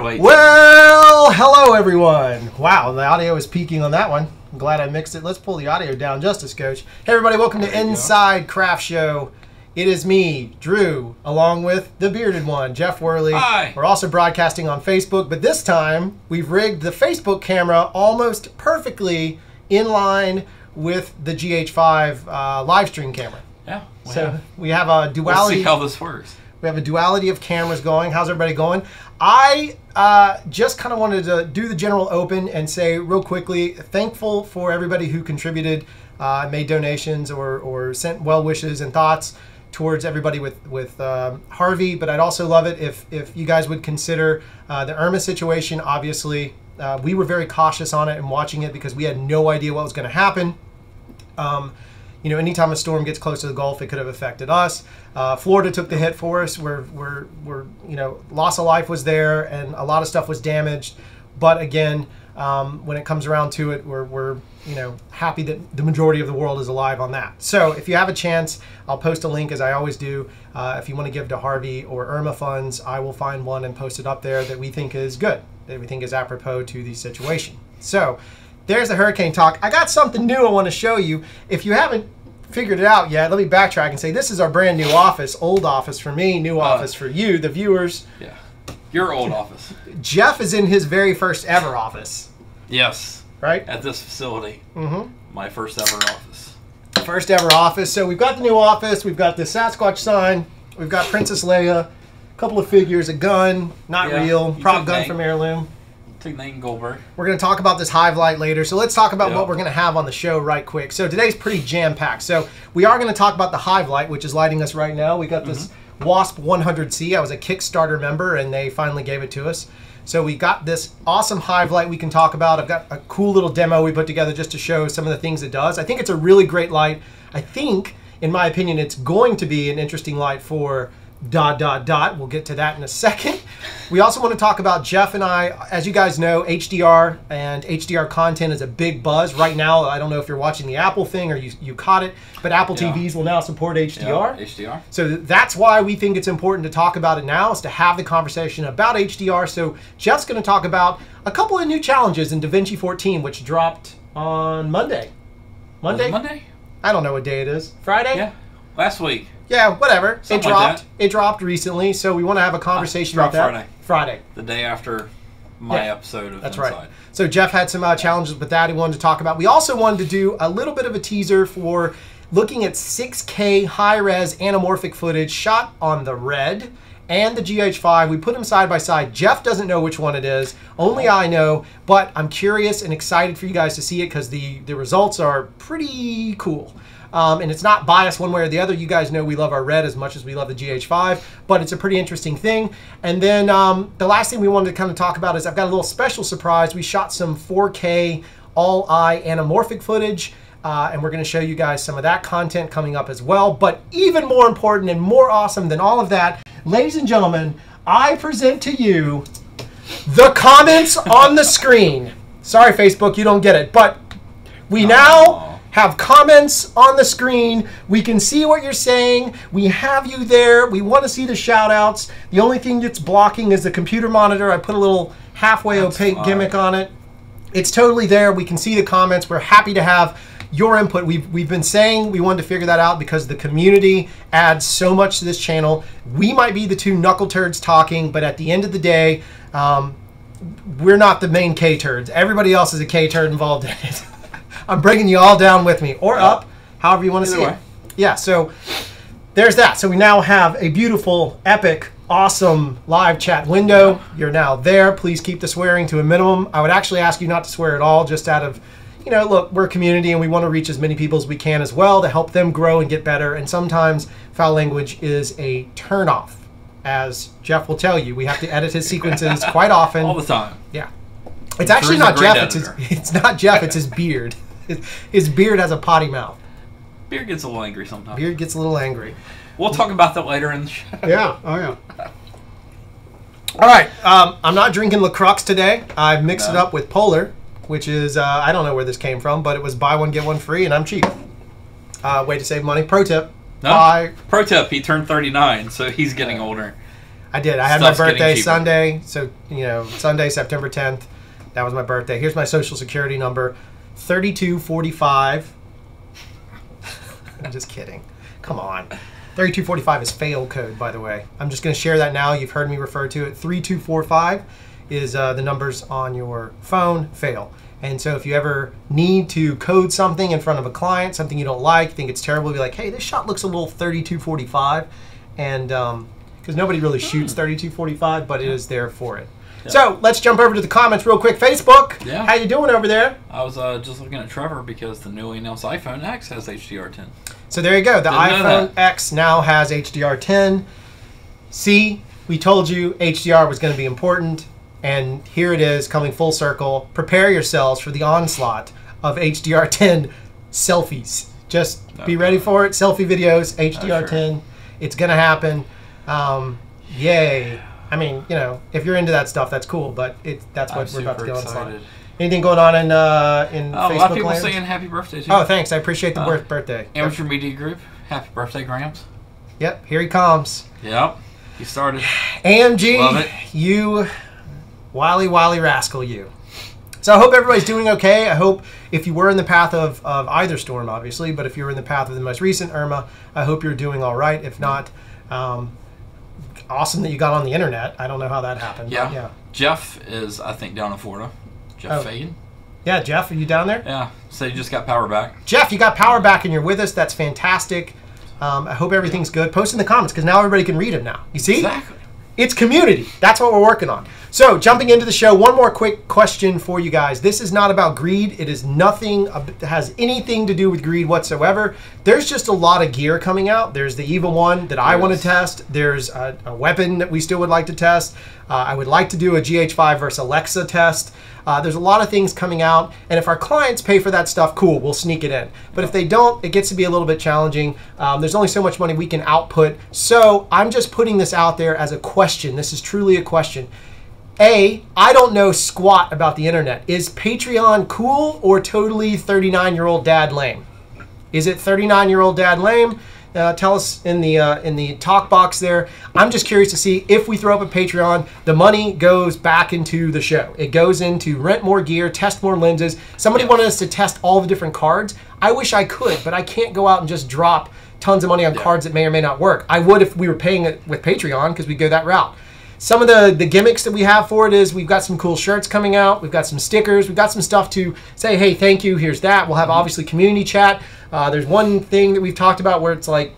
late. Well, hello everyone. Wow, the audio is peaking on that one. I'm glad I mixed it. Let's pull the audio down just a scotch. Hey everybody, welcome to Inside Craft Show. It is me, Drew, along with the bearded one, Jeff Worley. Hi. We're also broadcasting on Facebook, but this time we've rigged the Facebook camera almost perfectly in line with the GH5 live stream camera. Yeah. So we have a duality. We'll see how this works. We have a duality of cameras going. How's everybody going? I just kind of wanted to do the general open and say real quickly, thankful for everybody who contributed, made donations or sent well wishes and thoughts towards everybody with Harvey. But I'd also love it if you guys would consider the Irma situation. Obviously, we were very cautious on it and watching it because we had no idea what was going to happen. You know, anytime a storm gets close to the Gulf, it could have affected us. Florida took the hit for us. We're you know, loss of life was there and a lot of stuff was damaged. But again, when it comes around to it, we're you know, happy that the majority of the world is alive on that. So if you have a chance, I'll post a link as I always do. If you want to give to Harvey or Irma funds, I will find one and post it up there that we think is good, that we think is apropos to the situation. So there's the hurricane talk. I got something new I want to show you. If you haven't figured it out yet, let me backtrack and say this is our brand new office. Old office for me, new office for you, the viewers. Yeah. Your old office. Jeff is in his very first ever office. Yes. Right? At this facility. Mm-hmm. My first ever office. First ever office. So we've got the new office. We've got the Sasquatch sign. We've got Princess Leia. A couple of figures. A gun. Not real. Prop gun from Heirloom. Nate Goldberg. We're going to talk about this Hive Light later. So let's talk about what we're going to have on the show right quick. So today's pretty jam-packed. So we are going to talk about the Hive Light, which is lighting us right now. We got this Wasp 100C. I was a Kickstarter member, and they finally gave it to us. So we got this awesome Hive Light we can talk about. I've got a cool little demo we put together just to show some of the things it does. I think it's a really great light. I think, in my opinion, it's going to be an interesting light for ... We'll get to that in a second. We also want to talk about Jeff and I. As you guys know, HDR and HDR content is a big buzz right now. I don't know if you're watching the Apple thing or you caught it, but Apple TVs will now support HDR. Yeah, HDR. So that's why we think it's important to talk about it now, is to have the conversation about HDR. So Jeff's going to talk about a couple of new challenges in DaVinci 14, which dropped on Monday. Monday? Monday? I don't know what day it is. Friday? Yeah. Last week. Yeah, whatever. Something it dropped. like It dropped recently, so we want to have a conversation about that. Friday. The day after my episode of That's Inside. right. So Jeff had some challenges with that he wanted to talk about. We also wanted to do a little bit of a teaser for looking at 6K high-res anamorphic footage shot on the Red and the GH5. We put them side by side. Jeff doesn't know which one it is. Only I know, but I'm curious and excited for you guys to see it because the results are pretty cool. And it's not biased one way or the other. You guys know we love our Red as much as we love the GH5, but it's a pretty interesting thing. And then the last thing we wanted to kind of talk about is I've got a little special surprise. We shot some 4K all-eye anamorphic footage, and we're going to show you guys some of that content coming up as well. But even more important and more awesome than all of that, ladies and gentlemen, I present to you the comments on the screen. Sorry, Facebook, you don't get it, but we now have comments on the screen. We can see what you're saying. We have you there. We want to see the shout outs. The only thing that's blocking is the computer monitor. I put a little halfway opaque gimmick on it. It's totally there. We can see the comments. We're happy to have your input. We've been saying we wanted to figure that out because the community adds so much to this channel. We might be the two knuckle turds talking, but at the end of the day, we're not the main K-turds. Everybody else is a K-turd involved in it. I'm bringing you all down with me, or up, however you want to see it. Yeah, so there's that. So we now have a beautiful, epic, awesome live chat window. You're now there. Please keep the swearing to a minimum. I would actually ask you not to swear at all, just out of, you know, look, we're a community and we want to reach as many people as we can as well to help them grow and get better. And sometimes foul language is a turnoff. As Jeff will tell you, we have to edit his sequences quite often. All the time. Yeah. It's actually not Jeff. It's not Jeff. It's his beard. His beard has a potty mouth. Beard gets a little angry sometimes. Beard gets a little angry. We'll talk about that later in the show. Yeah. Oh, yeah. All right. I'm not drinking LaCroix today. I've mixed it up with Polar, which is, I don't know where this came from, but it was buy one, get one free, and I'm cheap. Way to save money. Pro tip. No. Pro tip, he turned 39, so he's getting older. I did. I had my Stuff's getting birthday cheaper. Sunday. So, Sunday, September 10th. That was my birthday. Here's my social security number, 3245. I'm just kidding. Come on. 3245 is fail code, by the way. I'm just going to share that now. You've heard me refer to it. 3245 is the numbers on your phone, fail. And so if you ever need to code something in front of a client, something you don't like, think it's terrible, be like, hey, this shot looks a little 3245. And because nobody really shoots 3245, but it is there for it. Yeah. So let's jump over to the comments real quick. Facebook, Yeah. how you doing over there? I was just looking at Trevor because the newly announced iPhone X has HDR10. So there you go. The Didn't know iPhone X now has HDR10. See, we told you HDR was going to be important, and here it is coming full circle. Prepare yourselves for the onslaught of HDR10 selfies. Just be ready for it. Selfie videos, HDR10. It's going to happen. Yay. I mean, if you're into that stuff, that's cool, but that's what we're about to go on. Anything going on in Facebook a lot of people land? saying happy birthday too. Oh, thanks. I appreciate the birthday. Amateur Media Group, happy birthday, Grams. Yep, here he comes. Yep, he started. AMG, Love it. you wily rascal, you. So I hope everybody's doing okay. I hope if you were in the path of either storm, obviously, but if you were in the path of the most recent Irma, I hope you're doing all right. If not, awesome that you got on the internet. I don't know how that happened. Yeah. But yeah. Jeff is, I think, down in Florida. Jeff Fagan. Yeah, Jeff, are you down there? Yeah, so you just got power back. Jeff, you got power back and you're with us. That's fantastic. I hope everything's good. Post in the comments because now everybody can read them now. You see? Exactly. It's community. That's what we're working on. So jumping into the show, one more quick question for you guys. This is not about greed. It is nothing, has anything to do with greed whatsoever. There's just a lot of gear coming out. There's the EVA 1 that I want to test. There's a weapon that we still would like to test. I would like to do a GH5 versus Alexa test. There's a lot of things coming out, and if our clients pay for that stuff, cool, we'll sneak it in. But if they don't, it gets to be a little bit challenging. There's only so much money we can output. So I'm just putting this out there as a question. This is truly a question. I don't know squat about the internet. Is Patreon cool or totally 39-year-old dad lame? Is it 39-year-old dad lame? Tell us in the talk box there. I'm just curious to see if we throw up a Patreon, the money goes back into the show. It goes into rent more gear, test more lenses. Somebody wanted us to test all the different cards. I wish I could, but I can't go out and just drop tons of money on cards that may or may not work. I would if we were paying it with Patreon because we go that route. Some of the gimmicks that we have for it is we've got some cool shirts coming out. We've got some stickers. We've got some stuff to say, hey, thank you, here's that. We'll have obviously community chat. There's one thing that we've talked about where it's like,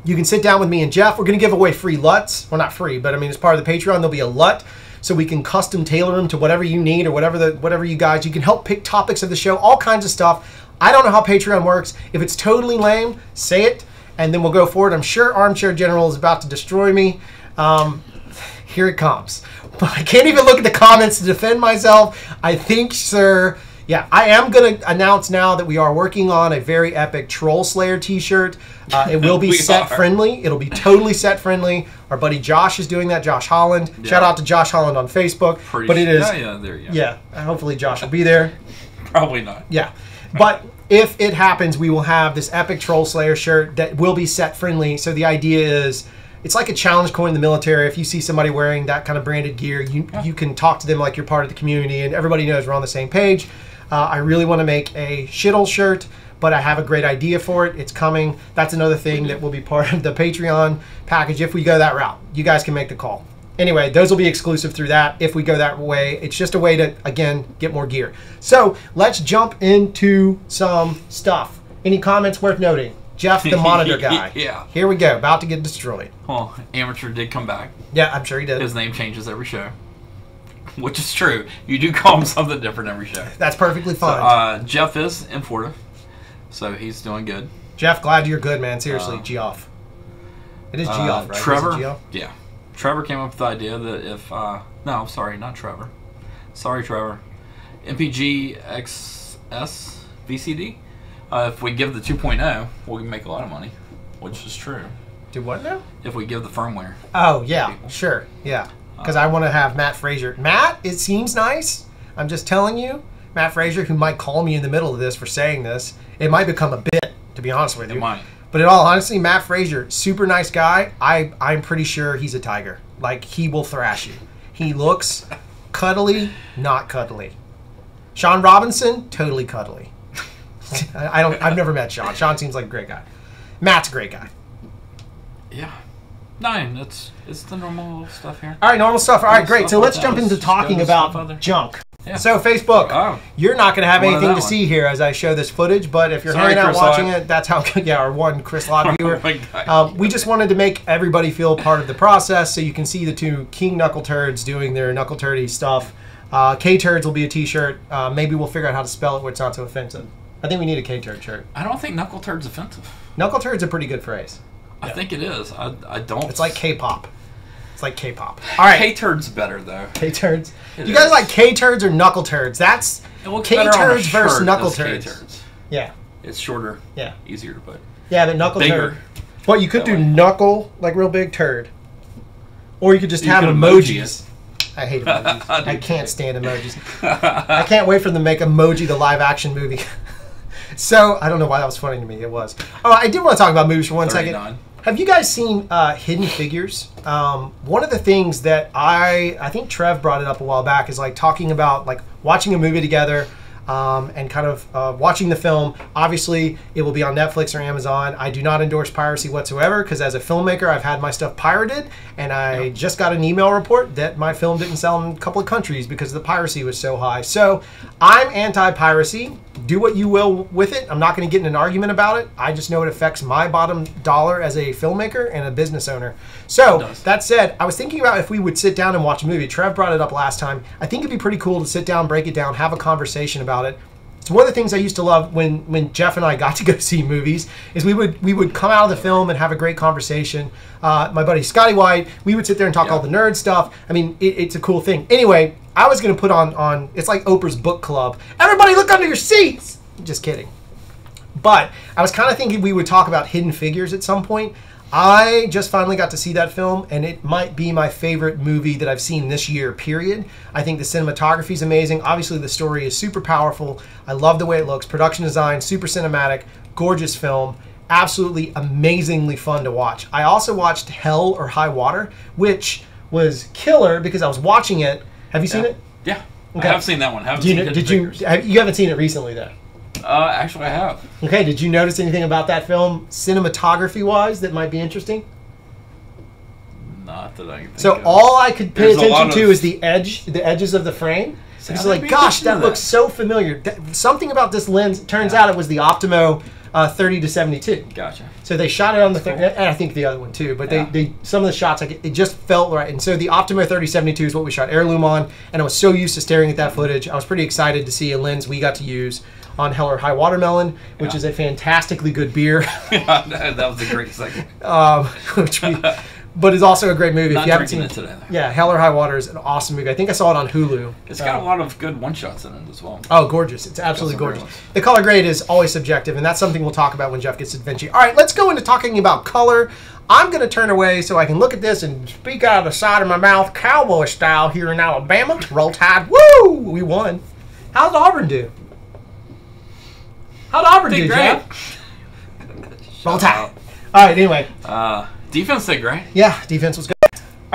you can sit down with me and Jeff. We're going to give away free LUTs. Well, not free, but I mean, as part of the Patreon, there'll be a LUT. So we can custom tailor them to whatever you need or whatever you guys. You can help pick topics of the show, all kinds of stuff. I don't know how Patreon works. If it's totally lame, say it, and then we'll go forward. I'm sure Armchair General is about to destroy me. Here it comes. But I can't even look at the comments to defend myself. I think, sir, yeah, I am going to announce now that we are working on a very epic Troll Slayer t-shirt. It will be set friendly. It'll be totally set friendly. Our buddy Josh is doing that, Josh Holland. Yeah. Shout out to Josh Holland on Facebook. But it is. Yeah, there you go. Yeah, hopefully Josh will be there. Probably not. Yeah. But if it happens, we will have this epic Troll Slayer shirt that will be set friendly. So the idea is, it's like a challenge coin in the military. If you see somebody wearing that kind of branded gear, you can talk to them like you're part of the community, and everybody knows we're on the same page. I really want to make a shittle shirt, but I have a great idea for it. It's coming. That's another thing that will be part of the Patreon package if we go that route. You guys can make the call. Anyway, those will be exclusive through that if we go that way. It's just a way to, again, get more gear. So let's jump into some stuff. Any comments worth noting? Jeff, the monitor guy. Yeah. Here we go. About to get destroyed. Well, Amateur did come back. Yeah, I'm sure he did. His name changes every show. Which is true. You do call him something different every show. That's perfectly fine. So, Jeff is in Florida. So he's doing good. Jeff, glad you're good, man. Seriously, Geoff. It is Geoff, right? Trevor. Is it Geoff? Yeah. Trevor came up with the idea that if... no, sorry, not Trevor. Sorry, Trevor. MPG XS VCD. If we give the 2.0, we can make a lot of money, which is true. Do what now? If we give the firmware. Oh, yeah, sure, yeah. Because I want to have Matt Frazier. Matt, it seems nice. I'm just telling you. Matt Frazier, who might call me in the middle of this for saying this, it might become a bit, to be honest with you. It might. But in all honesty, Matt Frazier, super nice guy. I'm pretty sure he's a tiger. Like, he will thrash you. He looks cuddly, not cuddly. Sean Robinson, totally cuddly. I've never met Sean. Sean seems like a great guy. Matt's a great guy. Yeah. 9. It's the normal stuff here. All right, normal stuff. All right, great. So let's jump into talking about junk. Yeah. So Facebook, you're not going to have anything to see here as I show this footage, but if you're hanging out watching it, that's how, yeah, our one Chris Lott viewer. We just wanted to make everybody feel part of the process so you can see the two King Knuckle Turds doing their knuckle turdy stuff. K-Turds will be a t-shirt. Maybe we'll figure out how to spell it where it's not so offensive. I think we need a K-Turd shirt. I don't think Knuckle Turd's offensive. Knuckle Turd's a pretty good phrase. I think it is. I don't. It's like K-pop. It's like K-pop. All right. K-Turd's better, though. K-Turds. You guys like K-Turds or Knuckle Turds? That's K-Turds versus Knuckle Turds. K-Turds. Yeah. It's shorter. Yeah. Easier to put. Yeah, but Knuckle Turd. Well, you could do knuckle, like real big turd. Or you could just have emojis. I hate emojis. I can't stand emojis. I can't wait for them to make Emoji the live-action movie. So, I don't know why that was funny to me. It was. Oh, I did want to talk about movies for 1 second. Have you guys seen Hidden Figures? One of the things that I think Trev brought it up a while back is like talking about like watching a movie together and kind of watching the film. Obviously, it will be on Netflix or Amazon. I do not endorse piracy whatsoever because as a filmmaker, I've had my stuff pirated, and I just got an email report that my film didn't sell in a couple of countries because the piracy was so high. So I'm anti-piracy. Do what you will with it. I'm not going to get in an argument about it. I just know it affects my bottom dollar as a filmmaker and a business owner. So that said, I was thinking about if we would sit down and watch a movie. Trev brought it up last time. I think it'd be pretty cool to sit down, break it down, have a conversation about it. It's one of the things I used to love when Jeff and I got to go see movies is we would come out of the film and have a great conversation. My buddy Scotty White, we would sit there and talk all the nerd stuff. I mean, it's a cool thing. Anyway, I was going to put on, it's like Oprah's book club. Everybody look under your seats! Just kidding. But I was kind of thinking we would talk about Hidden Figures at some point. I just finally got to see that film, and it might be my favorite movie that I've seen this year, period. I think the cinematography is amazing. Obviously, the story is super powerful. I love the way it looks. Production design, super cinematic, gorgeous film. Absolutely amazingly fun to watch. I also watched Hell or High Water, which was killer because I was watching it. Have you seen it? Yeah. Okay. I have seen that one. You haven't seen it recently, though? Actually, I have. Okay, did you notice anything about that film, cinematography-wise, that might be interesting? Not that I can think So of. all I could pay attention to is the edges of the frame. It's like, gosh, that looks so familiar. Something about this lens, turns out it was the Optimo 30-72. Gotcha. So they shot it on the, and I think the other one too, but they some of the shots, like it just felt right. And so the Optimo 30-72 is what we shot heirloom on, and I was so used to staring at that footage. I was pretty excited to see a lens we got to use on Hell or High Watermelon, which is a fantastically good beer. That was a great segment. But it's also a great movie. Not if you haven't seen it today. Yeah, Hell or High Water is an awesome movie. I think I saw it on Hulu. It's got a lot of good one-shots in it as well. Oh, gorgeous. It's absolutely gorgeous. The color grade is always subjective, and that's something we'll talk about when Jeff gets to Vinci. All right, let's go into talking about color. I'm going to turn away so I can look at this and speak out of the side of my mouth, cowboy style here in Alabama. Roll Tide. Woo! We won. How'd Auburn do? How'd Auburn do, Jeff? Roll Tide. All right, anyway. Defense did great. Yeah, defense was good.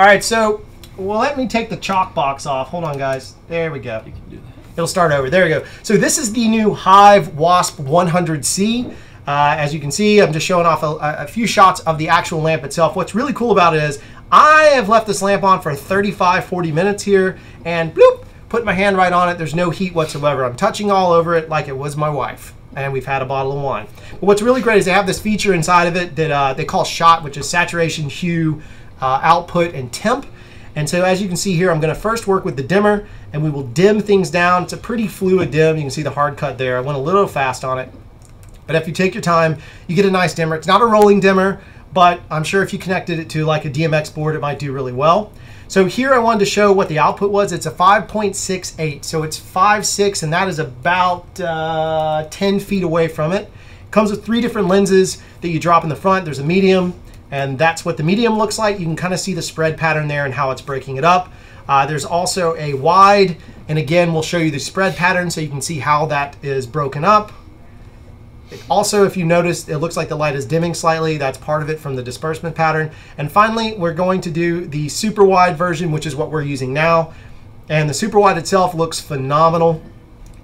All right, so, well, let me take the chalk box off. Hold on, guys. There we go. You can do that. It'll start over. There we go. So this is the new Hive Wasp 100C. As you can see, I'm just showing off a few shots of the actual lamp itself. What's really cool about it is I have left this lamp on for 35, 40 minutes here, and bloop, put my hand right on it. There's no heat whatsoever. I'm touching all over it like it was my wife. And we've had a bottle of wine. But what's really great is they have this feature inside of it that they call SHOT, which is saturation, hue, output, and temp. And so as you can see here, I'm going to first work with the dimmer, and we will dim things down. It's a pretty fluid dim. You can see the hard cut there. I went a little fast on it. But if you take your time, you get a nice dimmer. It's not a rolling dimmer, but I'm sure if you connected it to like a DMX board, it might do really well. So here I wanted to show what the output was. It's a 5.68, so it's 5.6, and that is about 10 feet away from it. Comes with 3 different lenses that you drop in the front. There's a medium, and that's what the medium looks like. You can kind of see the spread pattern there and how it's breaking it up. There's also a wide, and again, we'll show you the spread pattern so you can see how that is broken up. Also, if you notice, it looks like the light is dimming slightly. That's part of it from the disbursement pattern. And finally, we're going to do the super wide version, which is what we're using now. And the super wide itself looks phenomenal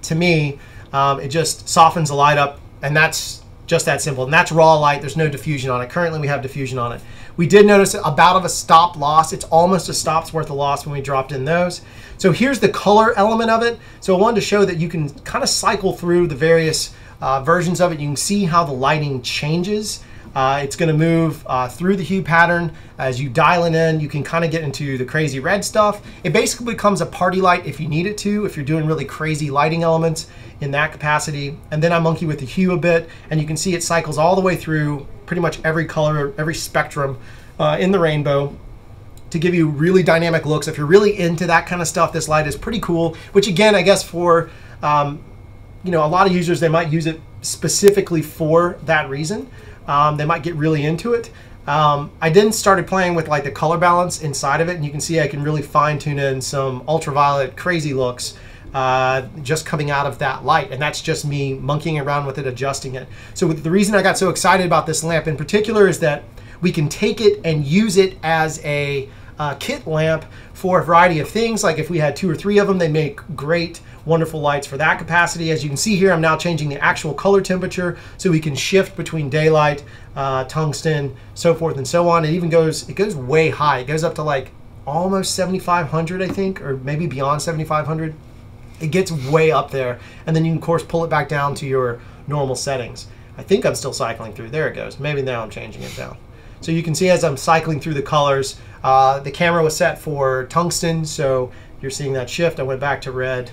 to me. It just softens the light up, and that's just that simple. And that's raw light. There's no diffusion on it. Currently, we have diffusion on it. We did notice about of a stop loss. It's almost a stop's worth of loss when we dropped in those. So here's the color element of it. So I wanted to show that you can kind of cycle through the various versions of it. You can see how the lighting changes. It's going to move through the hue pattern. As you dial it in, you can kind of get into the crazy red stuff. It basically becomes a party light if you need it to, if you're doing really crazy lighting elements in that capacity. And then I monkey with the hue a bit, and you can see it cycles all the way through pretty much every color, every spectrum in the rainbow to give you really dynamic looks. If you're really into that kind of stuff, this light is pretty cool, which again, I guess for you know, a lot of users, they might use it specifically for that reason. They might get really into it. I then started playing with like the color balance inside of it, and you can see I can really fine tune in some ultraviolet crazy looks just coming out of that light, and that's just me monkeying around with it, adjusting it. So the reason I got so excited about this lamp in particular is that we can take it and use it as a kit lamp for a variety of things. Like if we had 2 or 3 of them, they make great, wonderful lights for that capacity. As you can see here, I'm now changing the actual color temperature so we can shift between daylight, tungsten, so forth and so on. It even goes way high. It goes up to like almost 7,500, I think, or maybe beyond 7,500. It gets way up there, and then you can, of course, pull it back down to your normal settings. I think I'm still cycling through. There it goes. Maybe now I'm changing it down. So you can see as I'm cycling through the colors, the camera was set for tungsten, so you're seeing that shift. I went back to red.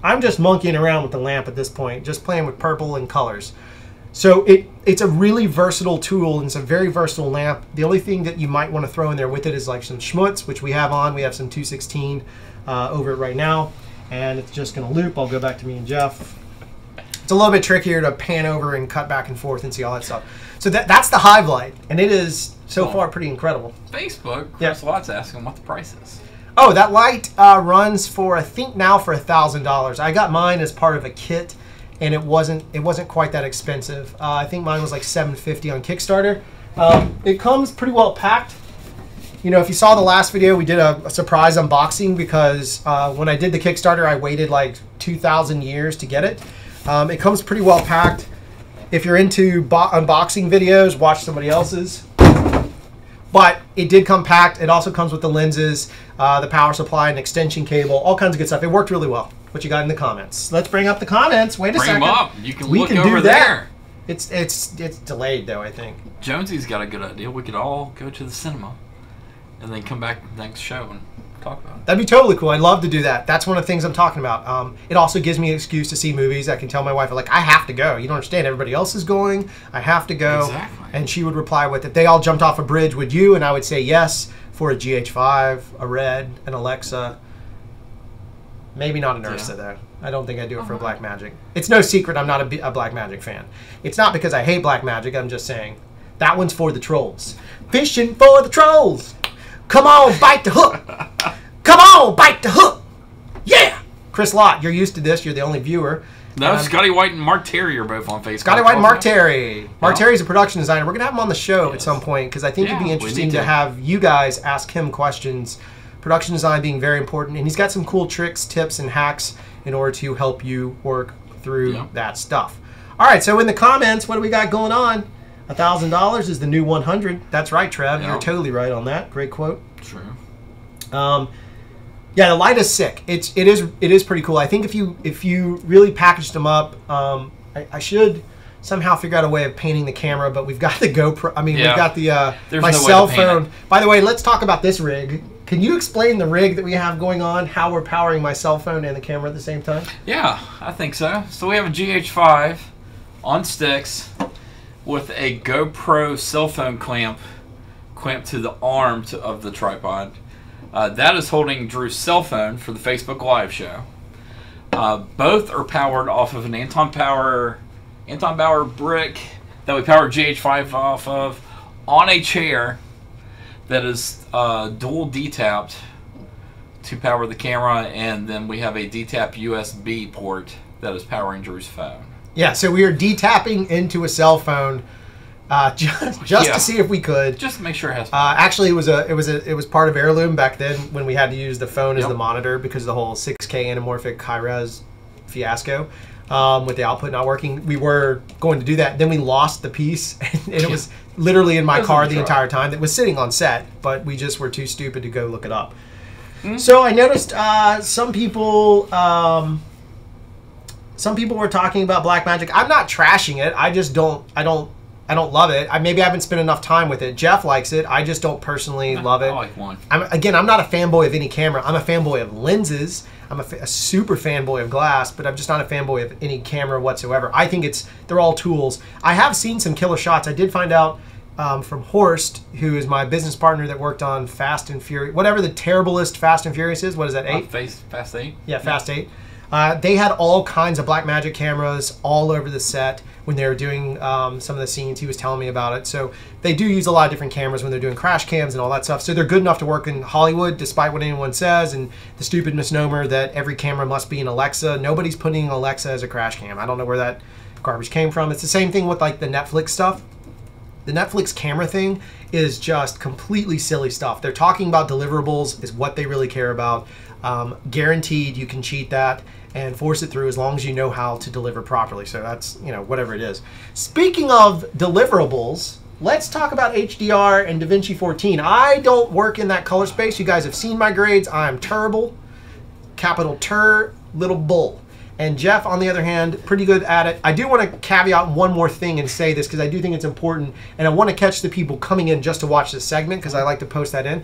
I'm just monkeying around with the lamp at this point, just playing with purple and colors. So it's a really versatile tool, and it's a very versatile lamp. The only thing that you might want to throw in there with it is like some schmutz, which we have on. We have some 216 over it right now, and it's just going to loop. I'll go back to me and Jeff. It's a little bit trickier to pan over and cut back and forth and see all that stuff. So that's the Hive light, and it is so far pretty incredible. Facebook, Chris Lott's asking what the price is. Oh, that light runs for, I think now for $1,000. I got mine as part of a kit, and it wasn't quite that expensive. I think mine was like $750 on Kickstarter. It comes pretty well packed. You know, if you saw the last video, we did a surprise unboxing because when I did the Kickstarter, I waited like 2,000 years to get it. It comes pretty well packed. If you're into unboxing videos, watch somebody else's. But it did come packed. It also comes with the lenses, the power supply, an extension cable, all kinds of good stuff. It worked really well. What you got in the comments? Let's bring up the comments. Wait a second. Bring them up. You can look over there. It's delayed though, I think. Jonesy's got a good idea. We could all go to the cinema and then come back next show and talk about it. That'd be totally cool. I'd love to do that. That's one of the things I'm talking about. It also gives me an excuse to see movies. I can tell my wife, like, I have to go. You don't understand. Everybody else is going. I have to go. Exactly. And she would reply with, if they all jumped off a bridge, would you? And I would say yes for a GH5, a Red, an Alexa. Maybe not an Ursa, though. I don't think I'd do it for a Blackmagic. It's no secret I'm not a Blackmagic fan. It's not because I hate Blackmagic. I'm just saying that one's for the trolls. Fishing for the trolls. Come on, bite the hook. Come on, bite the hook. Yeah. Chris Lott, you're used to this. You're the only viewer. No, Scotty White and Mark Terry are both on Facebook. Scotty White and Mark Terry. Mark Terry's a production designer. We're going to have him on the show at some point because I think it'd be interesting to have you guys ask him questions. Production design being very important. And he's got some cool tricks, tips, and hacks in order to help you work through that stuff. All right, so in the comments, what do we got going on? $1,000 is the new 100. That's right, Trev. You're totally right on that. Great quote. True. Yeah, the light is sick. It is pretty cool. I think if you really packaged them up, I should somehow figure out a way of painting the camera. But we've got the GoPro. I mean, we've got the my cell phone. By the way, let's talk about this rig. Can you explain the rig that we have going on? How we're powering my cell phone and the camera at the same time? Yeah, I think so. So we have a GH5 on sticks with a GoPro cell phone clamped to the arm of the tripod. That is holding Drew's cell phone for the Facebook Live show. Both are powered off of an Anton Bauer brick that we powered GH5 off of on a chair that is dual D-tapped to power the camera, and then we have a D-tap USB port that is powering Drew's phone. Yeah, so we were D-tapping into a cell phone just to see if we could. Just to make sure it has. Actually, it was part of Heirloom back then when we had to use the phone as the monitor because of the whole 6K anamorphic high-res fiasco with the output not working. We were going to do that. Then we lost the piece, and it was literally in my car the entire time. That was sitting on set, but we just were too stupid to go look it up. So I noticed some people were talking about Blackmagic. I'm not trashing it. I just don't love it. Maybe I haven't spent enough time with it. Jeff likes it. I just don't personally love it. I like one. I'm not a fanboy of any camera. I'm a fanboy of lenses. I'm a super fanboy of glass, but I'm just not a fanboy of any camera whatsoever. I think they're all tools. I have seen some killer shots. I did find out from Horst, who is my business partner that worked on Fast and Furious, whatever the terriblest Fast and Furious is. What is that, 8? Fast 8? Yeah, Fast 8. They had all kinds of Blackmagic cameras all over the set when they were doing some of the scenes. He was telling me about it. So they do use a lot of different cameras when they're doing crash cams and all that stuff. So they're good enough to work in Hollywood, despite what anyone says, and the stupid misnomer that every camera must be an Alexa. Nobody's putting Alexa as a crash cam. I don't know where that garbage came from. It's the same thing with like the Netflix stuff. The Netflix camera thing is just completely silly stuff. They're talking about deliverables is what they really care about. Guaranteed you can cheat that and force it through as long as you know how to deliver properly. So that's, whatever it is. Speaking of deliverables, let's talk about HDR and DaVinci 14. I don't work in that color space. You guys have seen my grades. I'm terrible. Capital Tur, little bull. And Jeff, on the other hand, pretty good at it. I do want to caveat one more thing and say this because I do think it's important, and I want to catch the people coming in just to watch this segment because I like to post that in.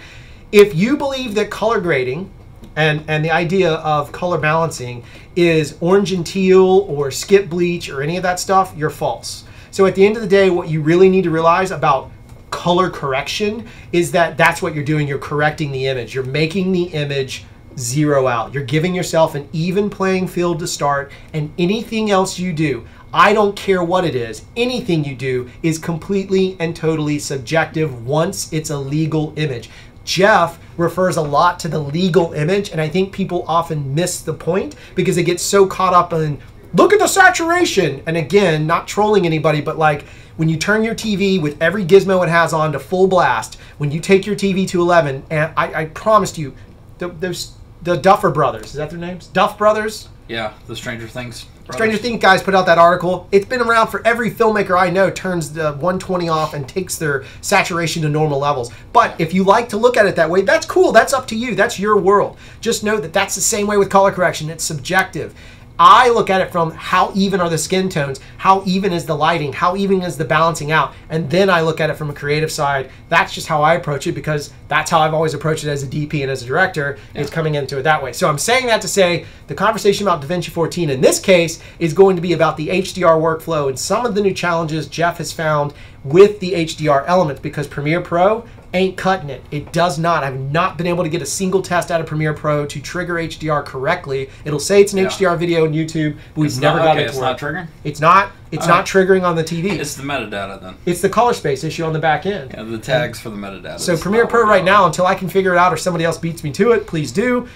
If you believe that color grading and the idea of color balancing is orange and teal or skip bleach or any of that stuff, you're false. So at the end of the day, what you really need to realize about color correction is that that's what you're doing. You're correcting the image. You're making the image zero out. You're giving yourself an even playing field to start, and anything else you do, I don't care what it is, anything you do is completely and totally subjective once it's a legal image. Jeff refers a lot to the legal image, and I think people often miss the point because they get so caught up in, look at the saturation. And again, not trolling anybody, but like when you turn your TV with every gizmo it has on to full blast, when you take your TV to 11, and I promised you, the Duffer Brothers, is that their names? Duff Brothers? Yeah, the Stranger Things brothers. Stranger Things guys put out that article. It's been around for every filmmaker I know turns the 120 off and takes their saturation to normal levels. But if you like to look at it that way, that's cool. That's up to you. That's your world. Just know that that's the same way with color correction. It's subjective. I look at it from how even are the skin tones, how even is the lighting, how even is the balancing out, and then I look at it from a creative side. That's just how I approach it because that's how I've always approached it as a DP and as a director, is coming into it that way. So I'm saying that to say the conversation about DaVinci 14 in this case is going to be about the HDR workflow and some of the new challenges Jeff has found with the HDR elements because Premiere Pro ain't cutting it. It does not. I've not been able to get a single test out of Premiere Pro to trigger HDR correctly. It'll say it's an HDR video on YouTube, but we've never got it to work. It's not triggering? It's not. It's not triggering on the TV. It's the metadata then. It's the color space issue on the back end. Yeah, the tags for the metadata. So Premiere Pro right now, until I can figure it out or somebody else beats me to it, please do.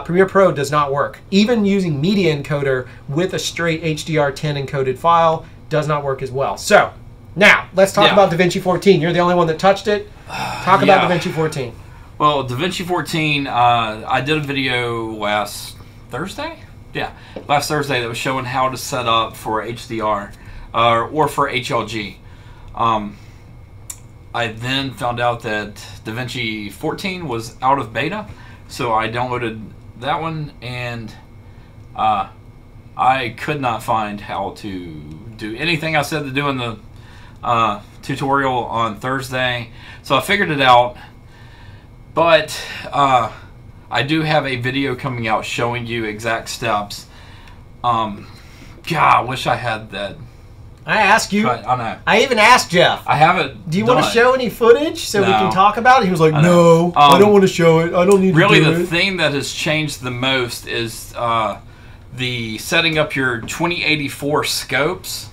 Premiere Pro does not work. Even using Media Encoder with a straight HDR10 encoded file does not work as well. So now let's talk about DaVinci 14. You're the only one that touched it. Talk about DaVinci 14. Well, DaVinci 14, I did a video last Thursday? Yeah, last Thursday that was showing how to set up for HDR or for HLG. I then found out that DaVinci 14 was out of beta, so I downloaded that one, and I could not find how to do anything I said to do in the tutorial on Thursday, so I figured it out. But I do have a video coming out showing you exact steps. God, I wish I had that. I asked you. I know. I even asked Jeff. I have it. Do you want to show any footage so we can talk about it? He was like, no, I don't want to show it. I don't need to do it. Really, the thing that has changed the most is the setting up your 2084 scopes.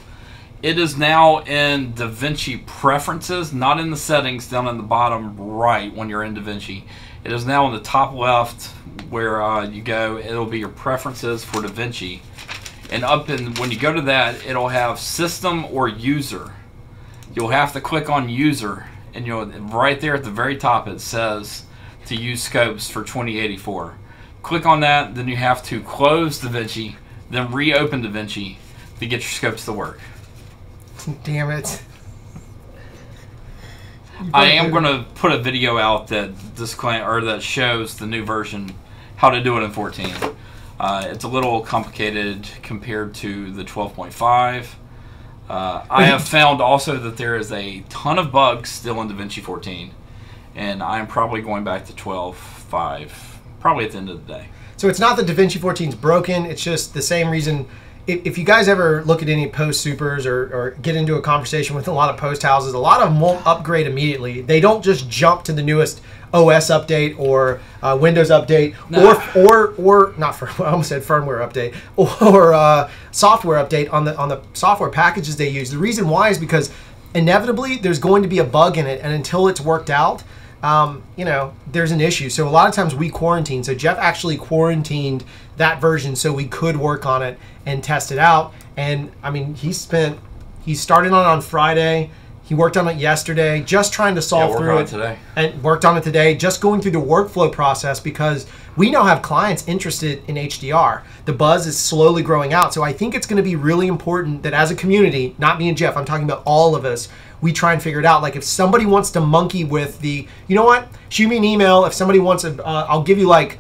It is now in DaVinci Preferences, not in the settings down in the bottom right when you're in DaVinci. It is now in the top left where you go. It'll be your preferences for DaVinci. And when you go to that, it'll have system or user. You'll have to click on user, and right there at the very top it says to use scopes for 2084. Click on that, then you have to close DaVinci, then reopen DaVinci to get your scopes to work. Damn it. I am going to put a video out that that shows the new version, how to do it in 14. It's a little complicated compared to the 12.5. I have found also that there is a ton of bugs still in DaVinci 14, and I'm probably going back to 12.5 probably at the end of the day. So it's not that DaVinci 14 is broken, it's just the same reason. If you guys ever look at any post supers or get into a conversation with a lot of post houses, a lot of them won't upgrade immediately. They don't just jump to the newest OS update or Windows update, or not I almost said firmware update, or software update on the software packages they use. The reason why is because inevitably there's going to be a bug in it, and until it's worked out, there's an issue. So a lot of times we quarantine. So Jeff actually quarantined that version so we could work on it and test it out. And I mean, he started on Friday. He worked on it yesterday, just trying to solve through it today. And worked on it today, just going through the workflow process, because we now have clients interested in HDR. The buzz is slowly growing out. So I think it's going to be really important that as a community, not me and Jeff, I'm talking about all of us, we try and figure it out. Like if somebody wants to monkey with you know what? Shoot me an email. If somebody wants I'll give you like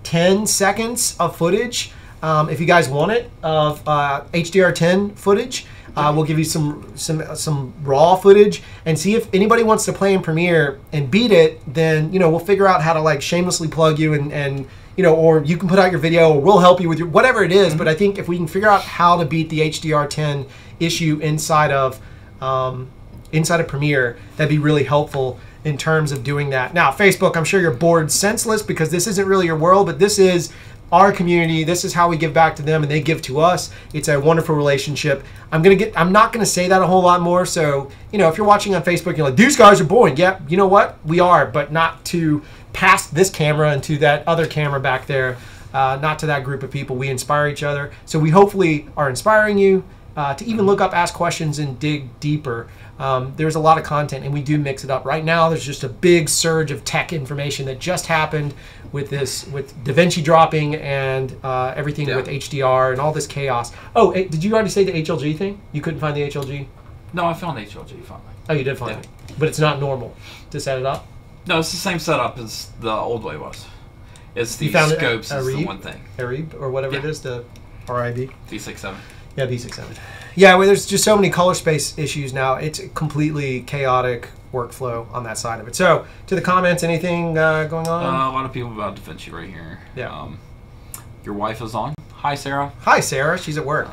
10 seconds of footage, if you guys want it, of HDR10 footage. We'll give you some raw footage and see if anybody wants to play in Premiere and beat it. Then we'll figure out how to like shamelessly plug you and or you can put out your video, or we'll help you with whatever it is. Mm-hmm. But I think if we can figure out how to beat the HDR10 issue inside of Premiere, that'd be really helpful in terms of doing that. Now, Facebook, I'm sure you're bored senseless because this isn't really your world, but this is our community. This is how we give back to them and they give to us. It's a wonderful relationship. I'm not gonna say that a whole lot more. So, if you're watching on Facebook, you're like, these guys are boring. Yeah, you know what? We are, but not to past this camera and to that other camera back there, not to that group of people. We inspire each other. So we hopefully are inspiring you to even look up, ask questions, and dig deeper. There's a lot of content, and we do mix it up. Right now, there's just a big surge of tech information that just happened with DaVinci dropping and everything with HDR and all this chaos. Oh, did you already say the HLG thing? You couldn't find the HLG? No, I found HLG finally. Oh, you did find it, but it's not normal to set it up. No, it's the same setup as the old way was. It's the scopes is the one thing. Arib or whatever it is, the RIB. V67. Yeah, V67. Yeah, well, there's just so many color space issues now. It's a completely chaotic workflow on that side of it. So, to the comments, anything going on? A lot of people about DaVinci right here. Yeah. Your wife is on. Hi, Sarah. Hi, Sarah. She's at work.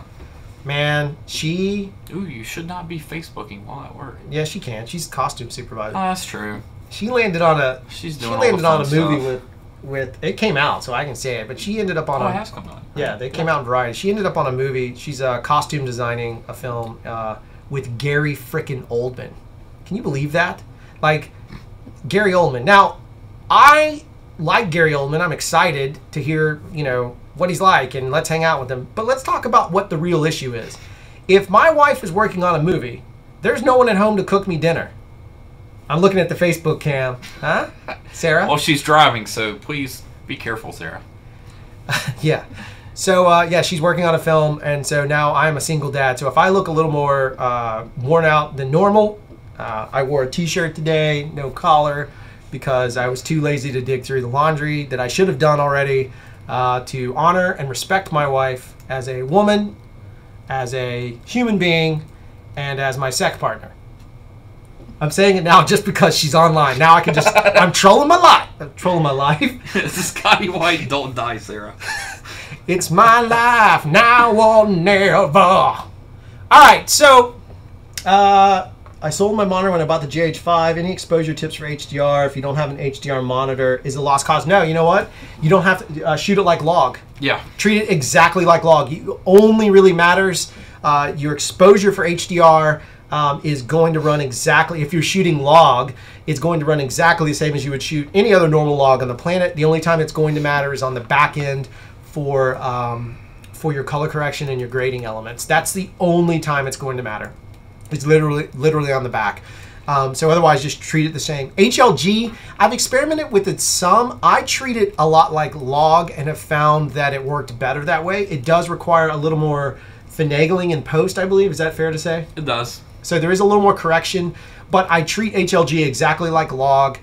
Man, she... Ooh, you should not be Facebooking while at work. Yeah, she can. She's costume supervisor. Oh, that's true. She landed on a... She's doing all the fun movie with... It came out, so I can say it, but she ended up on it has come out. Yeah, they came out in Variety. She ended up on a movie. She's costume designing a film with Gary frickin' Oldman. Can you believe that? Like, Gary Oldman. Now, I like Gary Oldman. I'm excited to hear, what he's like, and let's hang out with him. But let's talk about what the real issue is. If my wife is working on a movie, there's no one at home to cook me dinner. I'm looking at the Facebook cam. Huh? Sarah? Well, she's driving, so please be careful, Sarah. Yeah. So, she's working on a film, and so now I'm a single dad. So if I look a little more worn out than normal, I wore a t-shirt today, no collar, because I was too lazy to dig through the laundry that I should have done already to honor and respect my wife as a woman, as a human being, and as my sex partner. I'm saying it now just because she's online. Now I can just... I'm trolling my life. I'm trolling my life. This is Scotty White. Don't die, Sarah. It's my life now or never. All right, so I sold my monitor when I bought the GH5. Any exposure tips for HDR if you don't have an HDR monitor is a lost cause? No, you know what? You don't have to shoot it like log. Yeah. Treat it exactly like log. It only really matters your exposure for HDR is going to run exactly, if you're shooting log, it's going to run exactly the same as you would shoot any other normal log on the planet. The only time it's going to matter is on the back end for for your color correction and your grading elements. That's the only time it's going to matter. It's literally on the back. So otherwise, just treat it the same. HLG, I've experimented with it some. I treat it a lot like log and have found that it worked better that way. It does require a little more finagling in post, I believe. Is that fair to say? It does. So there is a little more correction, but I treat HLG exactly like log,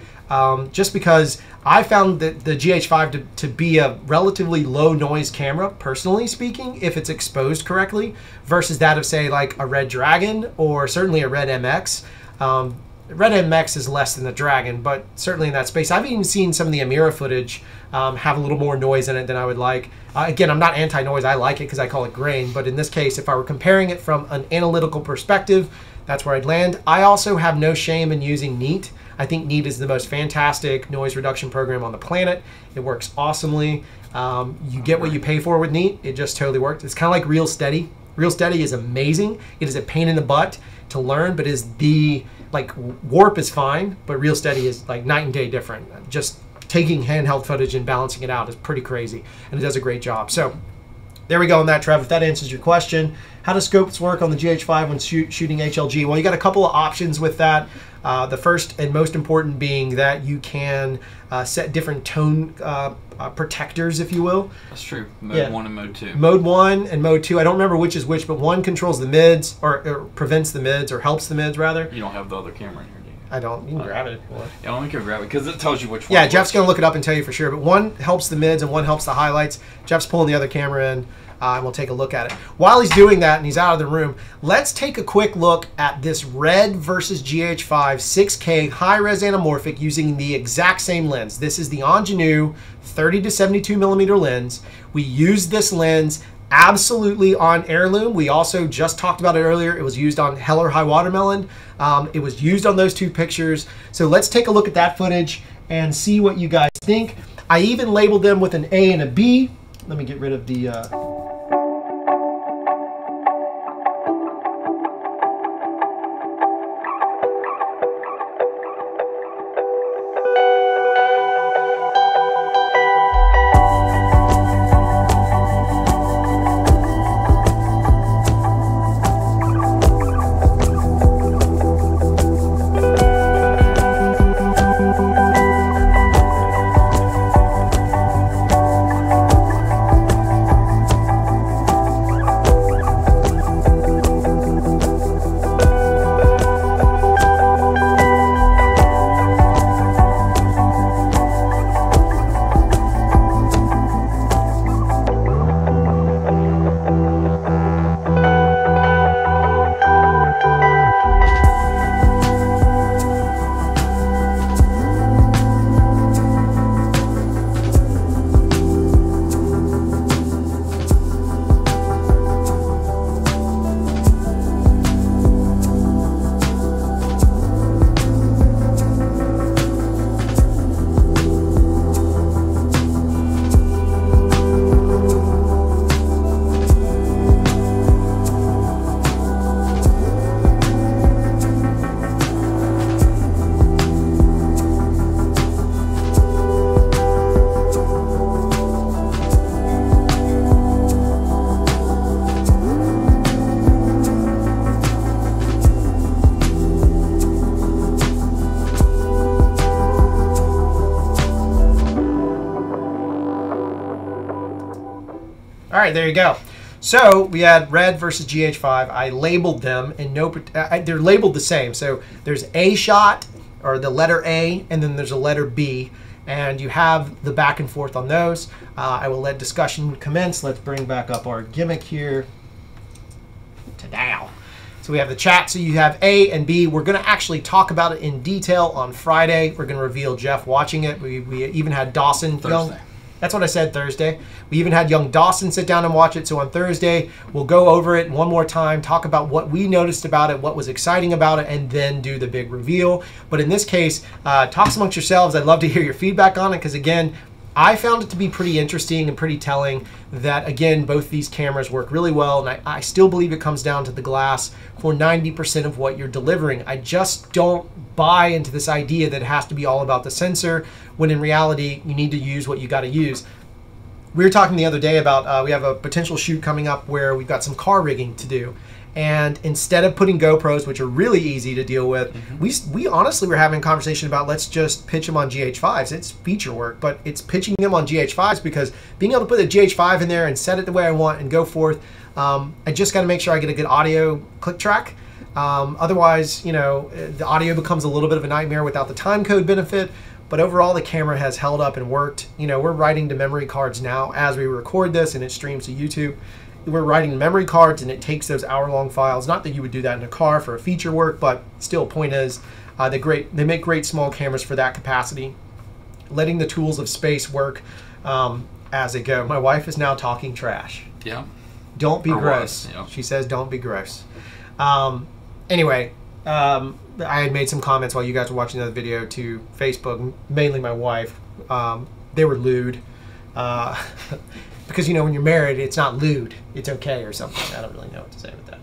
just because I found that the GH5 to be a relatively low noise camera, personally speaking, if it's exposed correctly, versus that of, say, like a Red Dragon or certainly a Red MX. Red MX is less than the Dragon, but certainly in that space. I've even seen some of the Amira footage have a little more noise in it than I would like. Again, I'm not anti-noise. I like it because I call it grain. But in this case, if I were comparing it from an analytical perspective, that's where I'd land. I also have no shame in using Neat. I think Neat is the most fantastic noise reduction program on the planet. It works awesomely. You get what you pay for with Neat. It just totally works. It's kind of like Real Steady. Real Steady is amazing. It is a pain in the butt to learn, but is the, like, Warp is fine, but Real Steady is like night and day different. Just taking handheld footage and balancing it out is pretty crazy, and it does a great job. So there we go on that, Trev. If that answers your question. How does scopes work on the GH5 when shooting HLG? Well, you got a couple of options with that. The first and most important being that you can set different tone protectors, if you will. That's true. Mode 1 and Mode 2. Mode 1 and Mode 2. I don't remember which is which, but one controls the mids, or prevents the mids, or helps the mids, rather. You don't have the other camera in here, do you? I don't. You can grab it if you want. Yeah, let me go grab it, because it tells you which one. Yeah, Jeff's going to look it up and tell you for sure. But one helps the mids and one helps the highlights. Jeff's pulling the other camera in. And we'll take a look at it. While he's doing that and he's out of the room, let's take a quick look at this Red versus GH5 6K high-res anamorphic using the exact same lens. This is the Angenieux 30 to 72 millimeter lens. We used this lens absolutely on Heirloom. We also just talked about it earlier. It was used on Heller High Watermelon. It was used on those two pictures. So let's take a look at that footage and see what you guys think. I even labeled them with an A and a B. Let me get rid of the... All right, there you go. So we had Red versus GH5. I labeled them in no, they're labeled the same. So there's A shot, or the letter A, and then there's a letter B. And you have the back and forth on those. I will let discussion commence. Let's bring back up our gimmick here. Ta-dow. So we have the chat. So you have A and B. We're going to actually talk about it in detail on Friday. We're going to reveal Jeff watching it. We even had Dawson. Thursday. That's what I said, Thursday. We even had young Dawson sit down and watch it. So on Thursday, we'll go over it one more time, talk about what we noticed about it, what was exciting about it, and then do the big reveal. But in this case, talks amongst yourselves. I'd love to hear your feedback on it because, again, I found it to be pretty interesting and pretty telling that, again, both these cameras work really well, and I still believe it comes down to the glass for 90% of what you're delivering. I just don't buy into this idea that it has to be all about the sensor, when in reality, you need to use what you got to use. we were talking the other day about we have a potential shoot coming up where we've got some car rigging to do. And instead of putting GoPros, which are really easy to deal with, we honestly were having a conversation about let's just pitch them on GH5s. It's feature work, but it's pitching them on GH5s because being able to put a GH5 in there and set it the way I want and go forth, I just got to make sure I get a good audio click track. Otherwise, you know, the audio becomes a little bit of a nightmare without the time code benefit. But overall, the camera has held up and worked. You know, we're writing to memory cards now as we record this and it streams to YouTube. We're writing memory cards and it takes those hour-long files. Not that you would do that in a car for a feature work, but still, point is, they make great small cameras for that capacity. Letting the tools of space work as they go. My wife is now talking trash. Yeah. Don't be Or gross. was, yeah. She says, don't be gross. Anyway, I had made some comments while you guys were watching the video to Facebook, mainly my wife. They were lewd. Because, you know, when you're married, it's not lewd. It's okay or something. I don't really know what to say with that.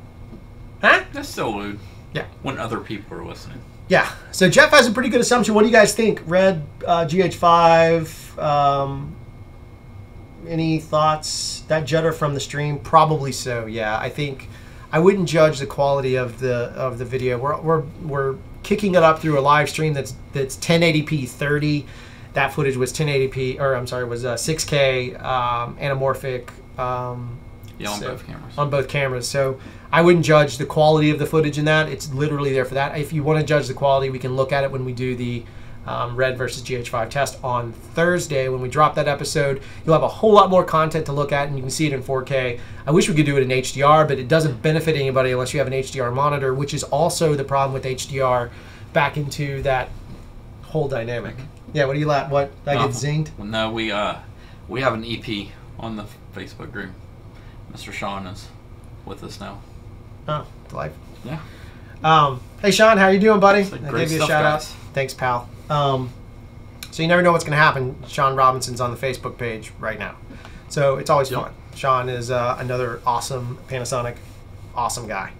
Huh? That's still lewd. Yeah. When other people are listening. Yeah. So Jeff has a pretty good assumption. What do you guys think? Red, GH5, any thoughts? That judder from the stream? Probably so, yeah. I think I wouldn't judge the quality of the video. We're kicking it up through a live stream that's 1080p 30. That footage was 1080p, or I'm sorry, was 6K anamorphic. Yeah, on both cameras. On both cameras. So I wouldn't judge the quality of the footage in that. It's literally there for that. If you want to judge the quality, we can look at it when we do the Red versus GH5 test on Thursday. When we drop that episode, you'll have a whole lot more content to look at, and you can see it in 4K. I wish we could do it in HDR, but it doesn't benefit anybody unless you have an HDR monitor, which is also the problem with HDR back into that whole dynamic. Yeah, what do you like? What? I get zinged? Well, no, we have an EP on the Facebook group. Mr. Sean is with us now. Oh, delightful. Yeah. Hey, Sean, how you doing, buddy? Like I great gave you a stuff, shout guys. out. Thanks, pal. So you never know what's going to happen. Sean Robinson's on the Facebook page right now. So it's always fun. Sean is another awesome Panasonic, awesome guy.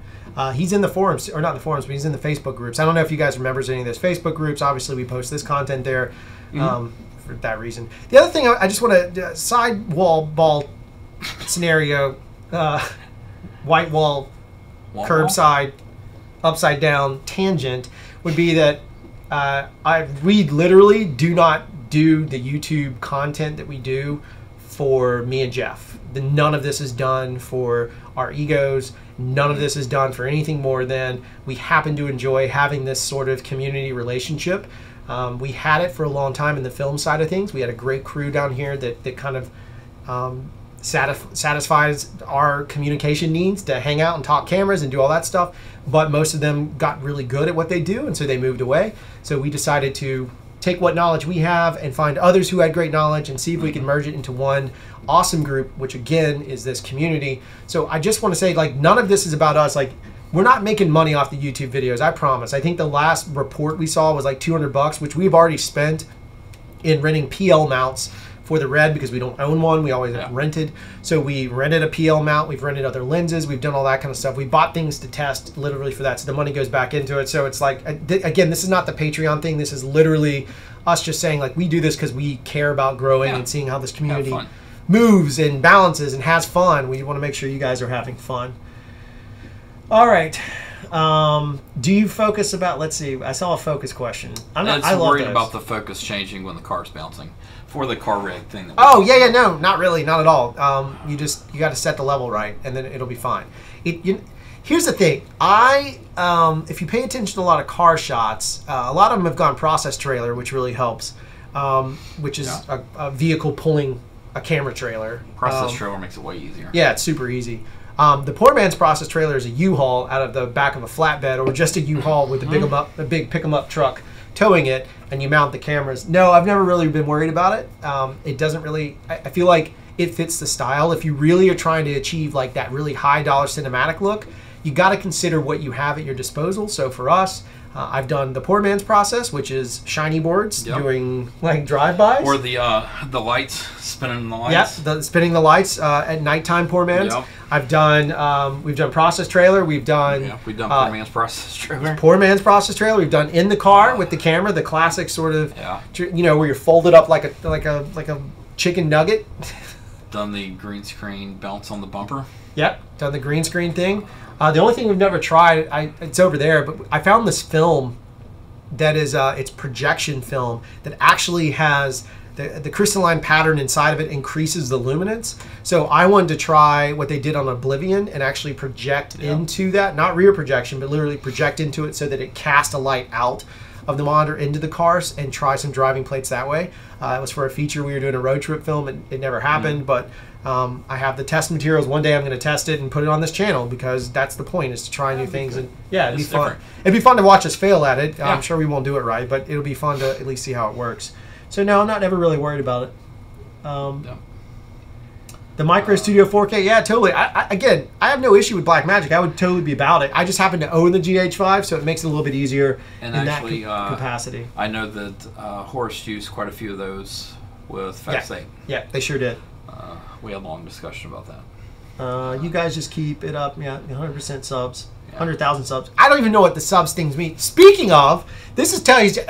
He's in the forums, or not in the forums, but he's in the Facebook groups. I don't know if you guys remember any of those Facebook groups. Obviously, we post this content there for that reason. The other thing I just want to, side wall ball scenario, white wall, curbside, upside down tangent would be that we literally do not do the YouTube content that we do for me and Jeff. None of this is done for our egos. None of this is done for anything more than we happen to enjoy having this sort of community relationship. We had it for a long time in the film side of things. We had a great crew down here that kind of satisfies our communication needs to hang out and talk cameras and do all that stuff. But most of them got really good at what they do, and so they moved away. So we decided to take what knowledge we have and find others who had great knowledge and see if we can merge it into one awesome group, which again is this community. So I just want to say, like, none of this is about us. Like, we're not making money off the YouTube videos, I promise. I think the last report we saw was like $200, which we've already spent in renting PL mounts for the Red because we don't own one. We always have rented. So we rented a PL mount. We've rented other lenses. We've done all that kind of stuff. We bought things to test literally for that. So the money goes back into it. So it's like, again, this is not the Patreon thing. This is literally us just saying, like, we do this because we care about growing and seeing how this community moves and balances and has fun. We want to make sure you guys are having fun. All right. Do you focus about, let's see, I saw a focus question. I love worried about the focus changing when the car's bouncing for the car rig thing. No, not really, not at all. You got to set the level right, and then it'll be fine. Here's the thing. If you pay attention to a lot of car shots, a lot of them have gone process trailer, which really helps, which is a vehicle pulling a camera trailer. Process trailer makes it way easier. Yeah, it's super easy. The poor man's process trailer is a U-Haul out of the back of a flatbed, or just a U-Haul with a big pick-em-up truck towing it, and you mount the cameras. No, I've never really been worried about it. It doesn't really, I feel like it fits the style. If you really are trying to achieve like that really high dollar cinematic look, you got to consider what you have at your disposal. So for us, I've done the poor man's process, which is shiny boards doing like drive-bys. Or the lights, spinning the lights. Yeah, spinning the lights at nighttime poor man's. Yep. I've done, we've done process trailer. We've done we've done poor man's process trailer. Poor man's process trailer. We've done in the car with the camera, the classic sort of, where you're folded up like a chicken nugget. done the green screen bounce on the bumper. Yep, done the green screen thing. The only thing we've never tried, it's over there, but I found this film that is it's projection film that actually has the crystalline pattern inside of it increases the luminance. So I wanted to try what they did on Oblivion and actually project into that, not rear projection, but literally project into it so that it cast a light out of the monitor into the cars and try some driving plates that way. It was for a feature we were doing a road trip film, and it never happened, but I have the test materials. One day I'm going to test it and put it on this channel because that's the point, is to try new things. And yeah, it'd be fun. Different. It'd be fun to watch us fail at it. Yeah. I'm sure we won't do it right, but it'll be fun to at least see how it works. So no, I'm not ever really worried about it. Yeah. The Micro Studio 4K, yeah, totally. Again, I have no issue with Blackmagic. I would totally be about it. I just happen to own the GH5, so it makes it a little bit easier And in actually, that capacity. I know that Horace used quite a few of those with Fast 8. Yeah, they sure did. We had a long discussion about that. You guys just keep it up. Yeah, 100% subs. Yeah. 100,000 subs. I don't even know what the subs things mean. Speaking of, this is telling you,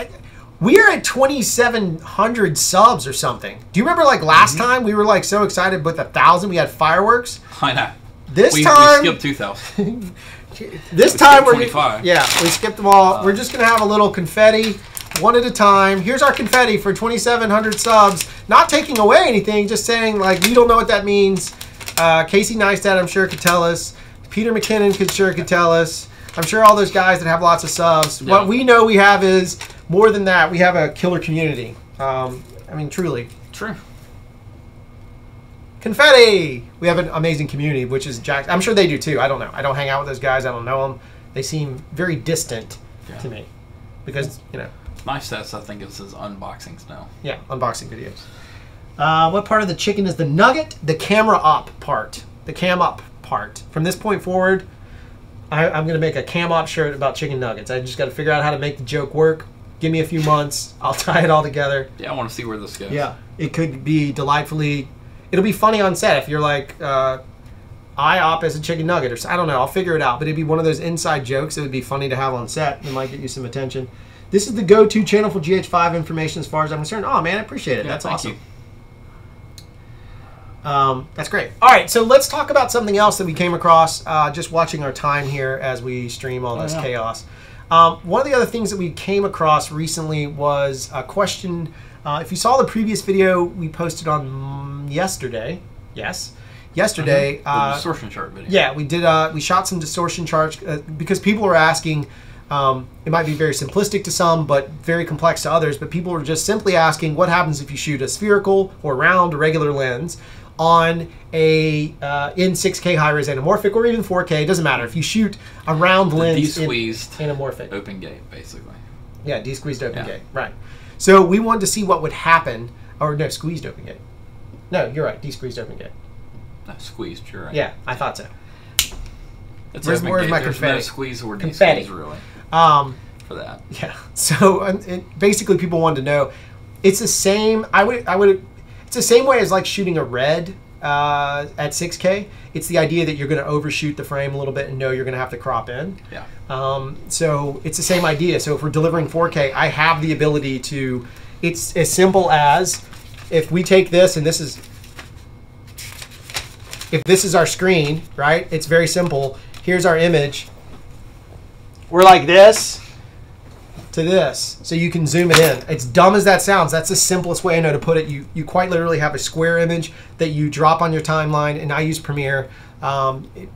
we're at 2,700 subs or something. Do you remember like last time we were like so excited with 1,000? We had fireworks. I know. This time, we skipped 2,000. this time we're 25. Yeah, we skipped them all. We're just gonna have a little confetti, one at a time. Here's our confetti for 2,700 subs. Not taking away anything, just saying like we don't know what that means. Casey Neistat, I'm sure, could tell us. Peter McKinnon could tell us. I'm sure all those guys that have lots of subs. Yeah. What we know we have is more than that. We have a killer community. I mean, truly. True. Confetti! We have an amazing community, which is Jack. I'm sure they do too. I don't know. I don't hang out with those guys. I don't know them. They seem very distant to me because, you know. Neistat, I think, is his unboxings now. Yeah, unboxing videos. What part of the chicken is the nugget? The camera up part. The cam up part. From this point forward, I'm going to make a cam up shirt about chicken nuggets. I just got to figure out how to make the joke work. Give me a few months. I'll tie it all together. Yeah, I want to see where this goes. Yeah, it could be delightfully. It'll be funny on set if you're like, IOP as a chicken nugget, or I don't know. I'll figure it out. But it'd be one of those inside jokes that would be funny to have on set. It might get you some attention. This is the go-to channel for GH5 information as far as I'm concerned. Oh man, I appreciate it. Yeah, That's thank awesome. you. That's great. All right, so let's talk about something else that we came across just watching our time here as we stream all this chaos. One of the other things that we came across recently was a question. If you saw the previous video we posted on yesterday, yesterday. The distortion chart video. Yeah, we did. We shot some distortion charts because people were asking. It might be very simplistic to some, but very complex to others. But people were just simply asking, what happens if you shoot a spherical or round or regular lens on a in 6K high-res anamorphic or even 4K? It doesn't matter. If you shoot a round lens in de-squeezed anamorphic. open gate, basically. Yeah, de-squeezed open Yeah. gate. Right. So we wanted to see what would happen. Or no, squeezed open gate. No, you're right. De-squeezed open gate. No, squeezed, you're right. Yeah, I thought so. It's Where's open my gate. There's confetti? no squeeze or Confetti. de-squeeze, really, for that. Yeah. So basically, people wanted to know. It's the same. I would. It's the same way as like shooting a red at 6K. It's the idea that you're going to overshoot the frame a little bit and know you're going to have to crop in. Yeah. So it's the same idea. So if we're delivering 4K, I have the ability to. It's as simple as if we take this and this is. If this is our screen, right? It's very simple. Here's our image. We're like this to this, so you can zoom it in. It's dumb as that sounds. That's the simplest way I know to put it. You quite literally have a square image that you drop on your timeline, and I use Premiere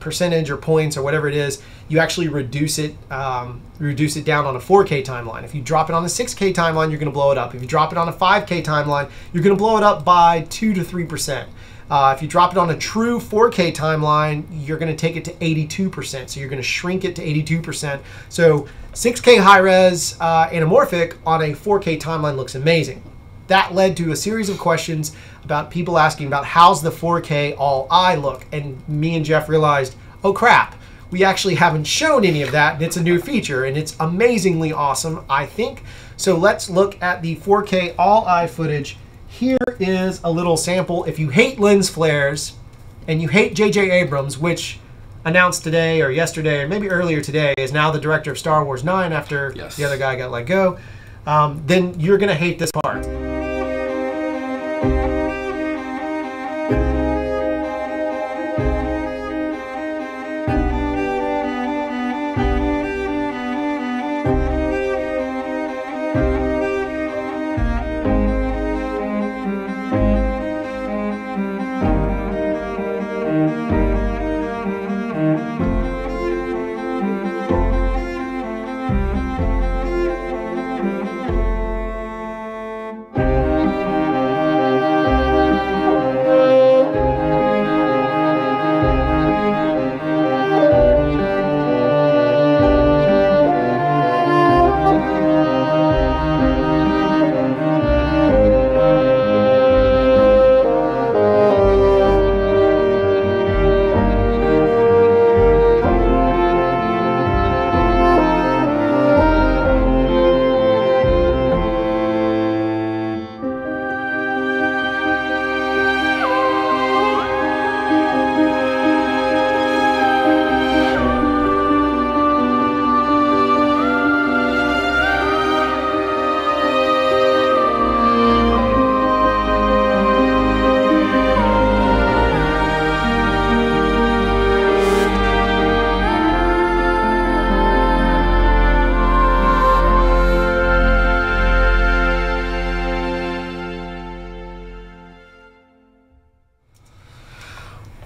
percentage or points or whatever it is. You actually reduce it down on a 4K timeline. If you drop it on a 6K timeline, you're going to blow it up. If you drop it on a 5K timeline, you're going to blow it up by 2 to 3%. If you drop it on a true 4K timeline, you're going to take it to 82%. So you're going to shrink it to 82%. So 6K high-res anamorphic on a 4K timeline looks amazing. That led to a series of questions about people asking about how's the 4K all-eye look. And me and Jeff realized, oh crap, we actually haven't shown any of that. And it's a new feature, and it's amazingly awesome, I think. So let's look at the 4K all-eye footage. Here is a little sample. If you hate lens flares and you hate J.J. Abrams, which announced today or yesterday or maybe earlier today is now the director of Star Wars 9 after the other guy got let go, then you're going to hate this part.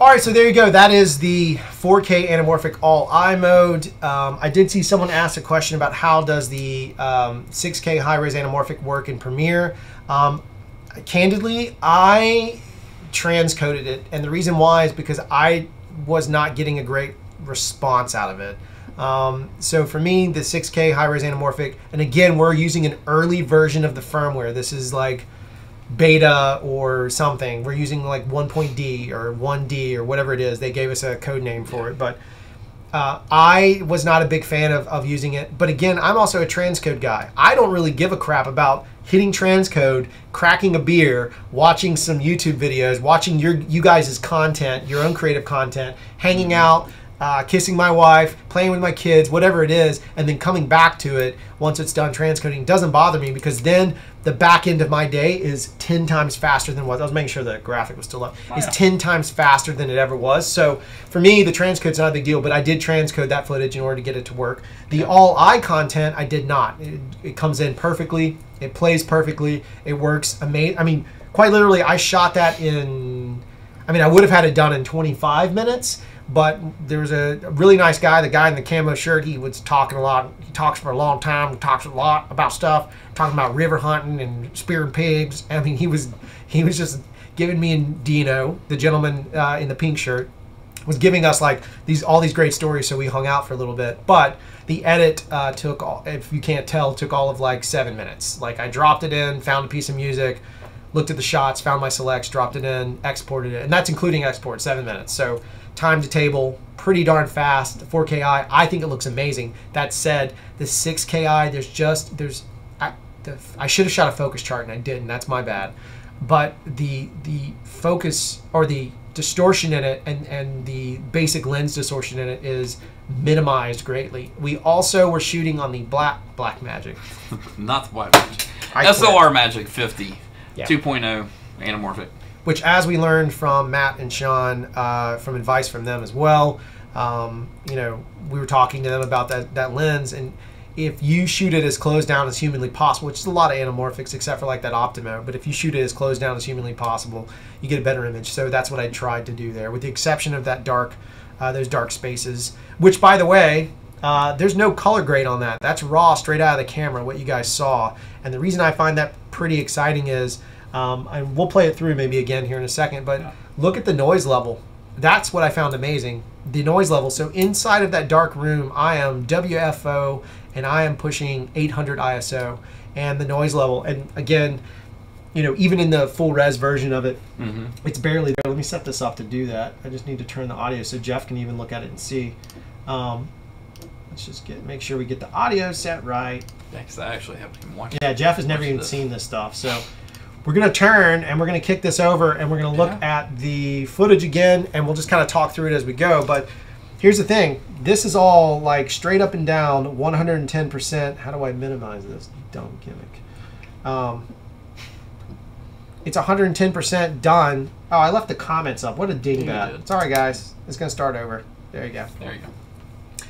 All right, so there you go. That is the 4K anamorphic all eye mode. I did see someone ask a question about how does the 6K high-res anamorphic work in Premiere. Candidly, I transcoded it, and the reason why is because I was not getting a great response out of it. So for me, the 6K high-res anamorphic, and again, we're using an early version of the firmware. This is like beta or something. We're using like 1.D or 1D or whatever it is. They gave us a code name for it, but I was not a big fan of using it. But again, I'm also a transcode guy. I don't really give a crap about hitting transcode, cracking a beer, watching some YouTube videos, watching you guys' content, your own creative content, hanging out, kissing my wife, playing with my kids, whatever it is, and then coming back to it once it's done transcoding doesn't bother me, because then the back end of my day is 10 times faster than what I was making sure the graphic was still up. It's 10 times faster than it ever was. So for me, the transcode's not a big deal, but I did transcode that footage in order to get it to work. The all eye content, I did not. It comes in perfectly. It plays perfectly. It works amazing. I mean, quite literally, I shot that in, I mean, I would have had it done in 25 minutes, but there was a really nice guy, the guy in the camo shirt. He was talking a lot. He talks for a long time. He talks a lot about stuff, talking about river hunting and spearing pigs. I mean, he was just giving me and Dino, the gentleman in the pink shirt, was giving us like all these great stories. So we hung out for a little bit. But the edit took, if you can't tell, took all of like 7 minutes. Like I dropped it in, found a piece of music, looked at the shots, found my selects, dropped it in, exported it, and that's including export, 7 minutes. So time to table, pretty darn fast. The 4Ki, I think it looks amazing. That said, the 6Ki, I should have shot a focus chart and I didn't. That's my bad. But the focus or the distortion in it and the basic lens distortion in it is minimized greatly. We also were shooting on the Blackmagic. Not the Blackmagic. SLR Magic 50, yeah. 2.0 anamorphic. Which, as we learned from Matt and Sean, from advice from them as well, you know, we were talking to them about that lens, and if you shoot it as closed down as humanly possible, which is a lot of anamorphics except for like that Optimo, but if you shoot it as closed down as humanly possible, you get a better image. So that's what I tried to do there, with the exception of that those dark spaces, which, by the way, there's no color grade on that. That's raw, straight out of the camera, what you guys saw. And the reason I find that pretty exciting is, and we'll play it through maybe again here in a second, but look at the noise level. That's what I found amazing, the noise level. So inside of that dark room, I am WFO, and I am pushing 800 ISO, and the noise level. And again, you know, even in the full res version of it, it's barely there. Let me set this up to do that. I just need to turn the audio so Jeff can even look at it and see. Let's just make sure we get the audio set right. Yeah, because I actually haven't even watched it. Yeah, Jeff has never even seen this stuff. So we're going to turn and we're going to kick this over and we're going to look at the footage again, and we'll just kind of talk through it as we go. But here's the thing. This is all like straight up and down, 110%. How do I minimize this? Dumb gimmick. It's 110% done. Oh, I left the comments up. What a dingbat. Sorry, guys. It's going to start over. There you go. There you go.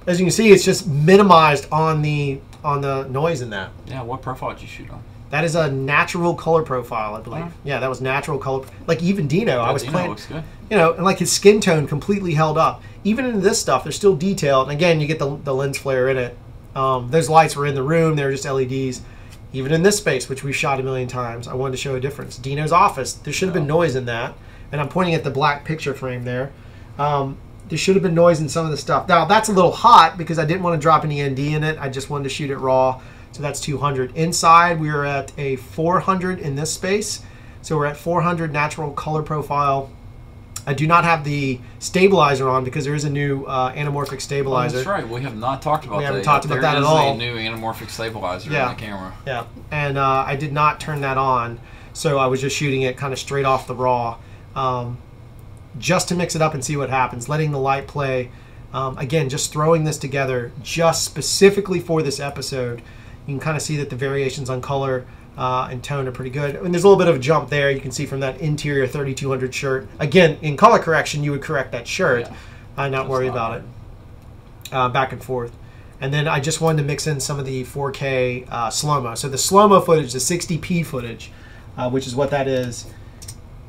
As you can see, it's just minimized on the noise in that. Yeah, what profile did you shoot on? That is a natural color profile, I believe. Yeah, that was natural color. Like even Dino, I was playing. Looks good. You know, and like his skin tone completely held up. Even in this stuff, there's still detail. And again, you get the lens flare in it. Those lights were in the room. They were just LEDs. Even in this space, which we've shot a million times, I wanted to show a difference. Dino's office, there should have been noise in that. And I'm pointing at the black picture frame there. There should have been noise in some of the stuff. Now, that's a little hot because I didn't want to drop any ND in it. I just wanted to shoot it raw. So that's 200. Inside, we are at a 400 in this space. So we're at 400 natural color profile. I do not have the stabilizer on because there is a new anamorphic stabilizer. Oh, that's right. We have not talked about that. We haven't talked about that at all. There is a new anamorphic stabilizer in the camera. Yeah, and I did not turn that on. So I was just shooting it kind of straight off the raw. Just to mix it up and see what happens, letting the light play. Again, just throwing this together just specifically for this episode. You can kind of see that the variations on color and tone are pretty good. And there's a little bit of a jump there. You can see from that interior 3200 shirt. Again, in color correction, you would correct that shirt. Yeah. Not worry about it. Back and forth. And then I just wanted to mix in some of the 4K slow-mo. So the slow-mo footage, the 60p footage, which is what that is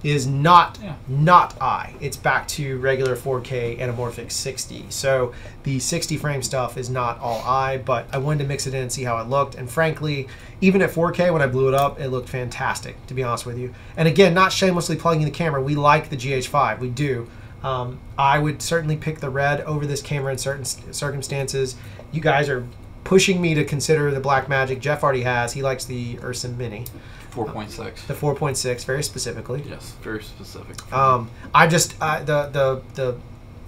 is not Yeah. not I. It's back to regular 4K anamorphic 60. So the 60 frame stuff is not all I, but I wanted to mix it in and see how it looked. And frankly, even at 4K when I blew it up, it looked fantastic, to be honest with you. And again, not shamelessly plugging the camera. We like the GH5. We do. I would certainly pick the red over this camera in certain circumstances. You guys are pushing me to consider the Blackmagic. Jeff already has. He likes the Ursa Mini. 4.6. The 4.6, very specifically. Yes, very specific. I just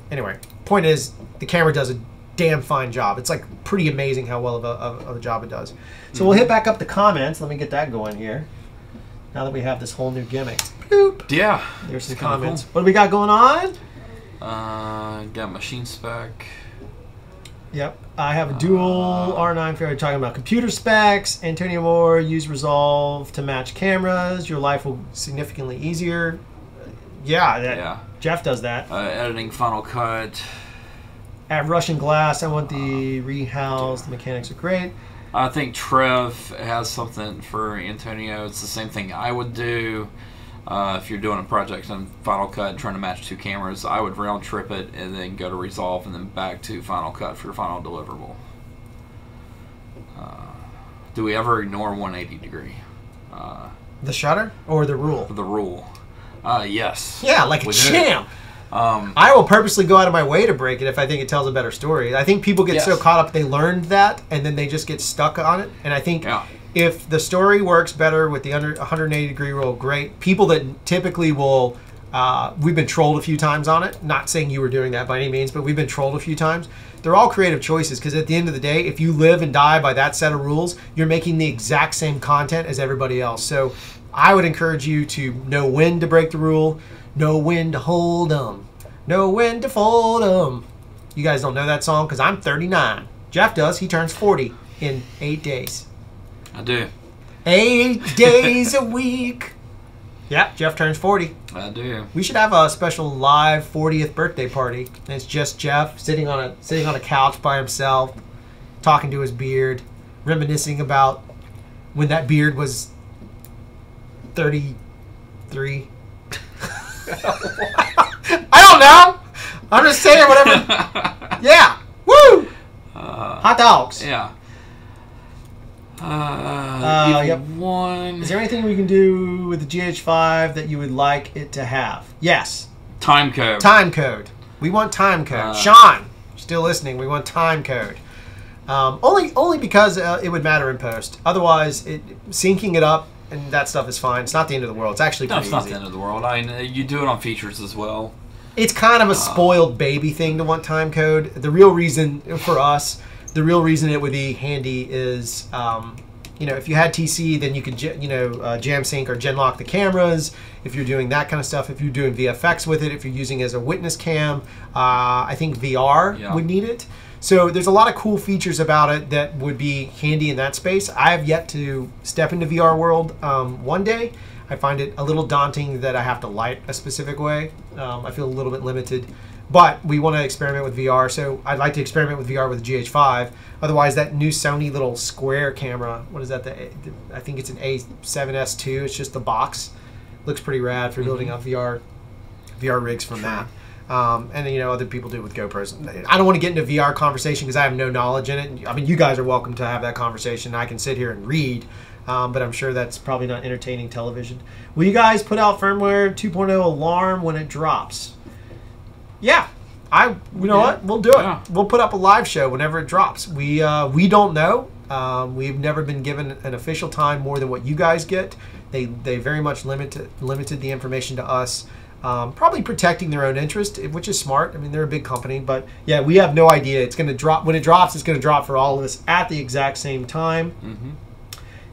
anyway. Point is, the camera does a damn fine job. It's like pretty amazing how well of a job it does. So we'll hit back up the comments. Let me get that going here. Now that we have this whole new gimmick. Boop. Yeah. There's some it's kinda comments. cool. What do we got going on? Got machine spec. Yep. I have a dual R9 fair talking about computer specs. Antonio Moore, use Resolve to match cameras. Your life will significantly easier. Yeah. Jeff does that. Editing Final Cut. At Russian Glass, I want the rehouse. The mechanics are great. I think Trev has something for Antonio. It's the same thing I would do. If you're doing a project in Final Cut trying to match two cameras, I would round trip it and then go to Resolve and then back to Final Cut for your final deliverable. Do we ever ignore 180 degree? The shutter or the rule? The rule. Yes. Yeah, like a We do. champ. I will purposely go out of my way to break it if I think it tells a better story. I think people get so Yes. caught up they learned that and then they just get stuck on it. And I think if the story works better with the under 180 degree rule, great. People that typically will, we've been trolled a few times on it. Not saying you were doing that by any means, but we've been trolled a few times. They're all creative choices because at the end of the day, if you live and die by that set of rules, you're making the exact same content as everybody else. So I would encourage you to know when to break the rule, know when to hold them, know when to fold them. You guys don't know that song because I'm 39. Jeff does. He turns 40 in 8 days. I do. 8 days a week. Yeah, Jeff turns 40. I do. We should have a special live 40th birthday party. And it's just Jeff sitting on a couch by himself, talking to his beard, reminiscing about when that beard was 33. I don't know. I'm just saying whatever. Yeah. Woo. Hot dogs. Yeah. Yep. One. Is there anything we can do with the GH5 that you would like it to have? Yes. Time code. Time code. We want time code. Sean, still listening. We want time code. Only because it would matter in post. Otherwise, syncing it up and that stuff is fine. It's not the end of the world. It's actually pretty It's not easy. the end of the world. You do it on features as well. It's kind of a spoiled baby thing to want time code. The real reason for us, the real reason it would be handy is, if you had TC, then you could, jam sync or gen lock the cameras. If you're doing that kind of stuff, if you're doing VFX with it, if you're using it as a witness cam, I think VR would need it. So there's a lot of cool features about it that would be handy in that space. I have yet to step into VR world one day. I find it a little daunting that I have to light a specific way. I feel a little bit limited. But we want to experiment with VR, so I'd like to experiment with VR with the GH5. Otherwise, that new Sony little square camera, what is that? I think it's an A7S II. It's just the box. Looks pretty rad for building up VR rigs from that. And other people do it with GoPros. I don't want to get into VR conversation because I have no knowledge in it. I mean, you guys are welcome to have that conversation. I can sit here and read, but I'm sure that's probably not entertaining television. Will you guys put out firmware 2.0 alarm when it drops? Yeah, you know what? We'll do it. Yeah. We'll put up a live show whenever it drops. We don't know. We've never been given an official time more than what you guys get. They very much limited the information to us. Probably protecting their own interest, which is smart. I mean, they're a big company, but yeah, we have no idea. It's going to drop. When it drops, it's going to drop for all of us at the exact same time.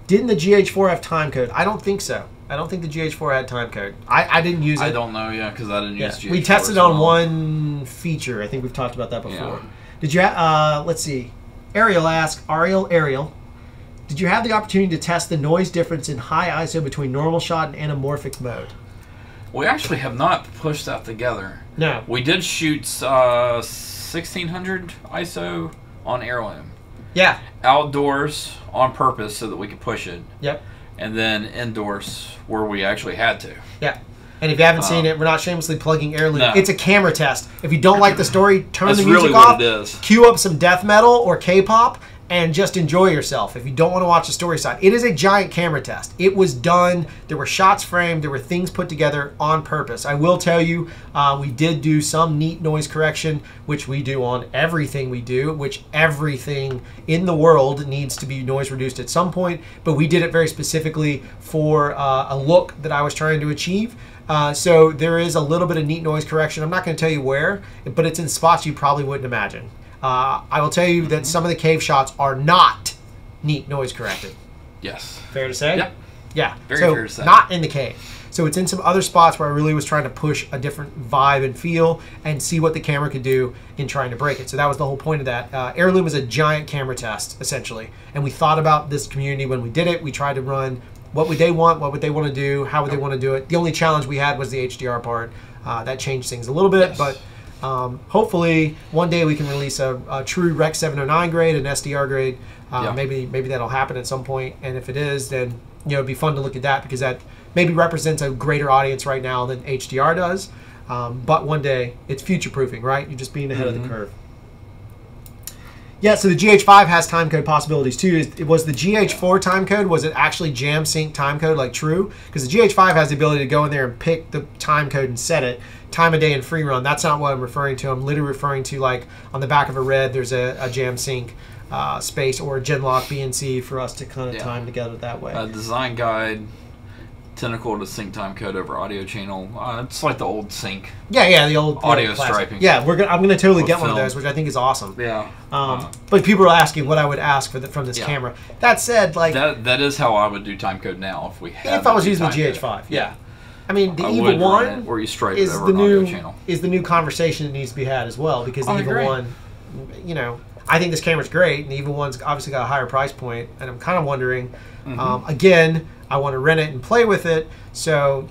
Didn't the GH4 have time code? I don't think so. I don't think the GH4 had time code. I didn't use it. I don't know, because I didn't use GH4 We tested as on well. one feature. I think we've talked about that before. Yeah. Did you? Let's see. Ariel. Did you have the opportunity to test the noise difference in high ISO between normal shot and anamorphic mode? We actually have not pushed that together. No. We did shoot 1600 ISO on Heirloom. Yeah. Outdoors on purpose so that we could push it. Yep. And then indoors where we actually had to. Yeah. And if you haven't seen it, we're not shamelessly plugging Heirloom. No. It's a camera test. If you don't like the story, turn That's the music really off, what it is. cue up some death metal or K-pop, and just enjoy yourself. If you don't want to watch the story side, it is a giant camera test. It was done. There were shots framed. There were things put together on purpose. I will tell you, we did do some neat noise correction, which we do on everything we do, which everything in the world needs to be noise reduced at some point, but we did it very specifically for a look that I was trying to achieve. So there is a little bit of neat noise correction. I'm not going to tell you where, but it's in spots you probably wouldn't imagine. I will tell you that some of the cave shots are not neat noise corrected. Yes. Fair to say? Yep. Yeah. Very so fair to say. Not in the cave. So it's in some other spots where I really was trying to push a different vibe and feel and see what the camera could do in trying to break it. So that was the whole point of that. Heirloom is a giant camera test, essentially. And we thought about this community when we did it. We tried to run what would they want, what would they want to do, how would they want to do it. The only challenge we had was the HDR part. That changed things a little bit, Yes. but hopefully one day we can release a true Rec 709 grade, an SDR grade. Yeah. Maybe that'll happen at some point, and if it is, then it'd be fun to look at that because that maybe represents a greater audience right now than HDR does. But one day it's future proofing, right? You're just being ahead of the curve. Yeah, so the GH5 has timecode possibilities too. It was the GH4 timecode. Was it actually jam sync timecode like true? Because the GH5 has the ability to go in there and pick the timecode and set it. Time of day and free run. That's not what I'm referring to. I'm literally referring to like on the back of a Red, there's a jam sync space or a Genlock BNC for us to kind of time together that way. Design guide. Tentacle to sync time code over audio channel. It's like the old sync. Yeah, the old audio classic. striping. Yeah, I'm gonna totally get one of film. those, which I think is awesome. Yeah. But people are asking what I would ask from this camera. That said, like that is how I would do time code now if we had. if I was using the GH5. Yeah. I mean, the EVA 1 where you stripe is it over the an new audio channel. is the new conversation that needs to be had as well because the I EVA agree. 1, I think this camera's great, and the EVA 1's obviously got a higher price point, and I'm kind of wondering, again, I want to rent it and play with it, so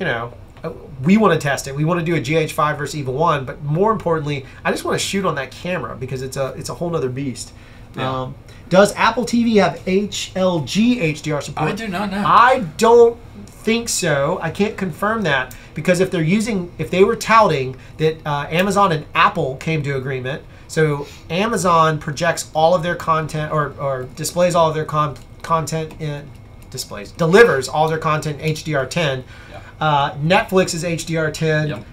we want to test it. We want to do a GH5 versus EVA 1, but more importantly, I just want to shoot on that camera because it's a whole nother beast. Yeah. Does Apple TV have HLG HDR support? I do not know. I don't think so. I can't confirm that because if they were touting that Amazon and Apple came to agreement, so Amazon projects all of their content or displays all of their content in delivers all their content in HDR10. Yeah. Netflix is HDR10. Yep.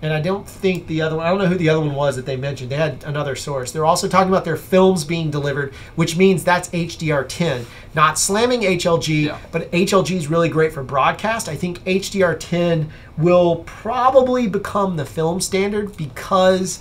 And I don't think the other one, I don't know who the other one was that they mentioned. They had another source. They're also talking about their films being delivered, which means that's HDR10. Not slamming HLG, but HLG is really great for broadcast. I think HDR10 will probably become the film standard because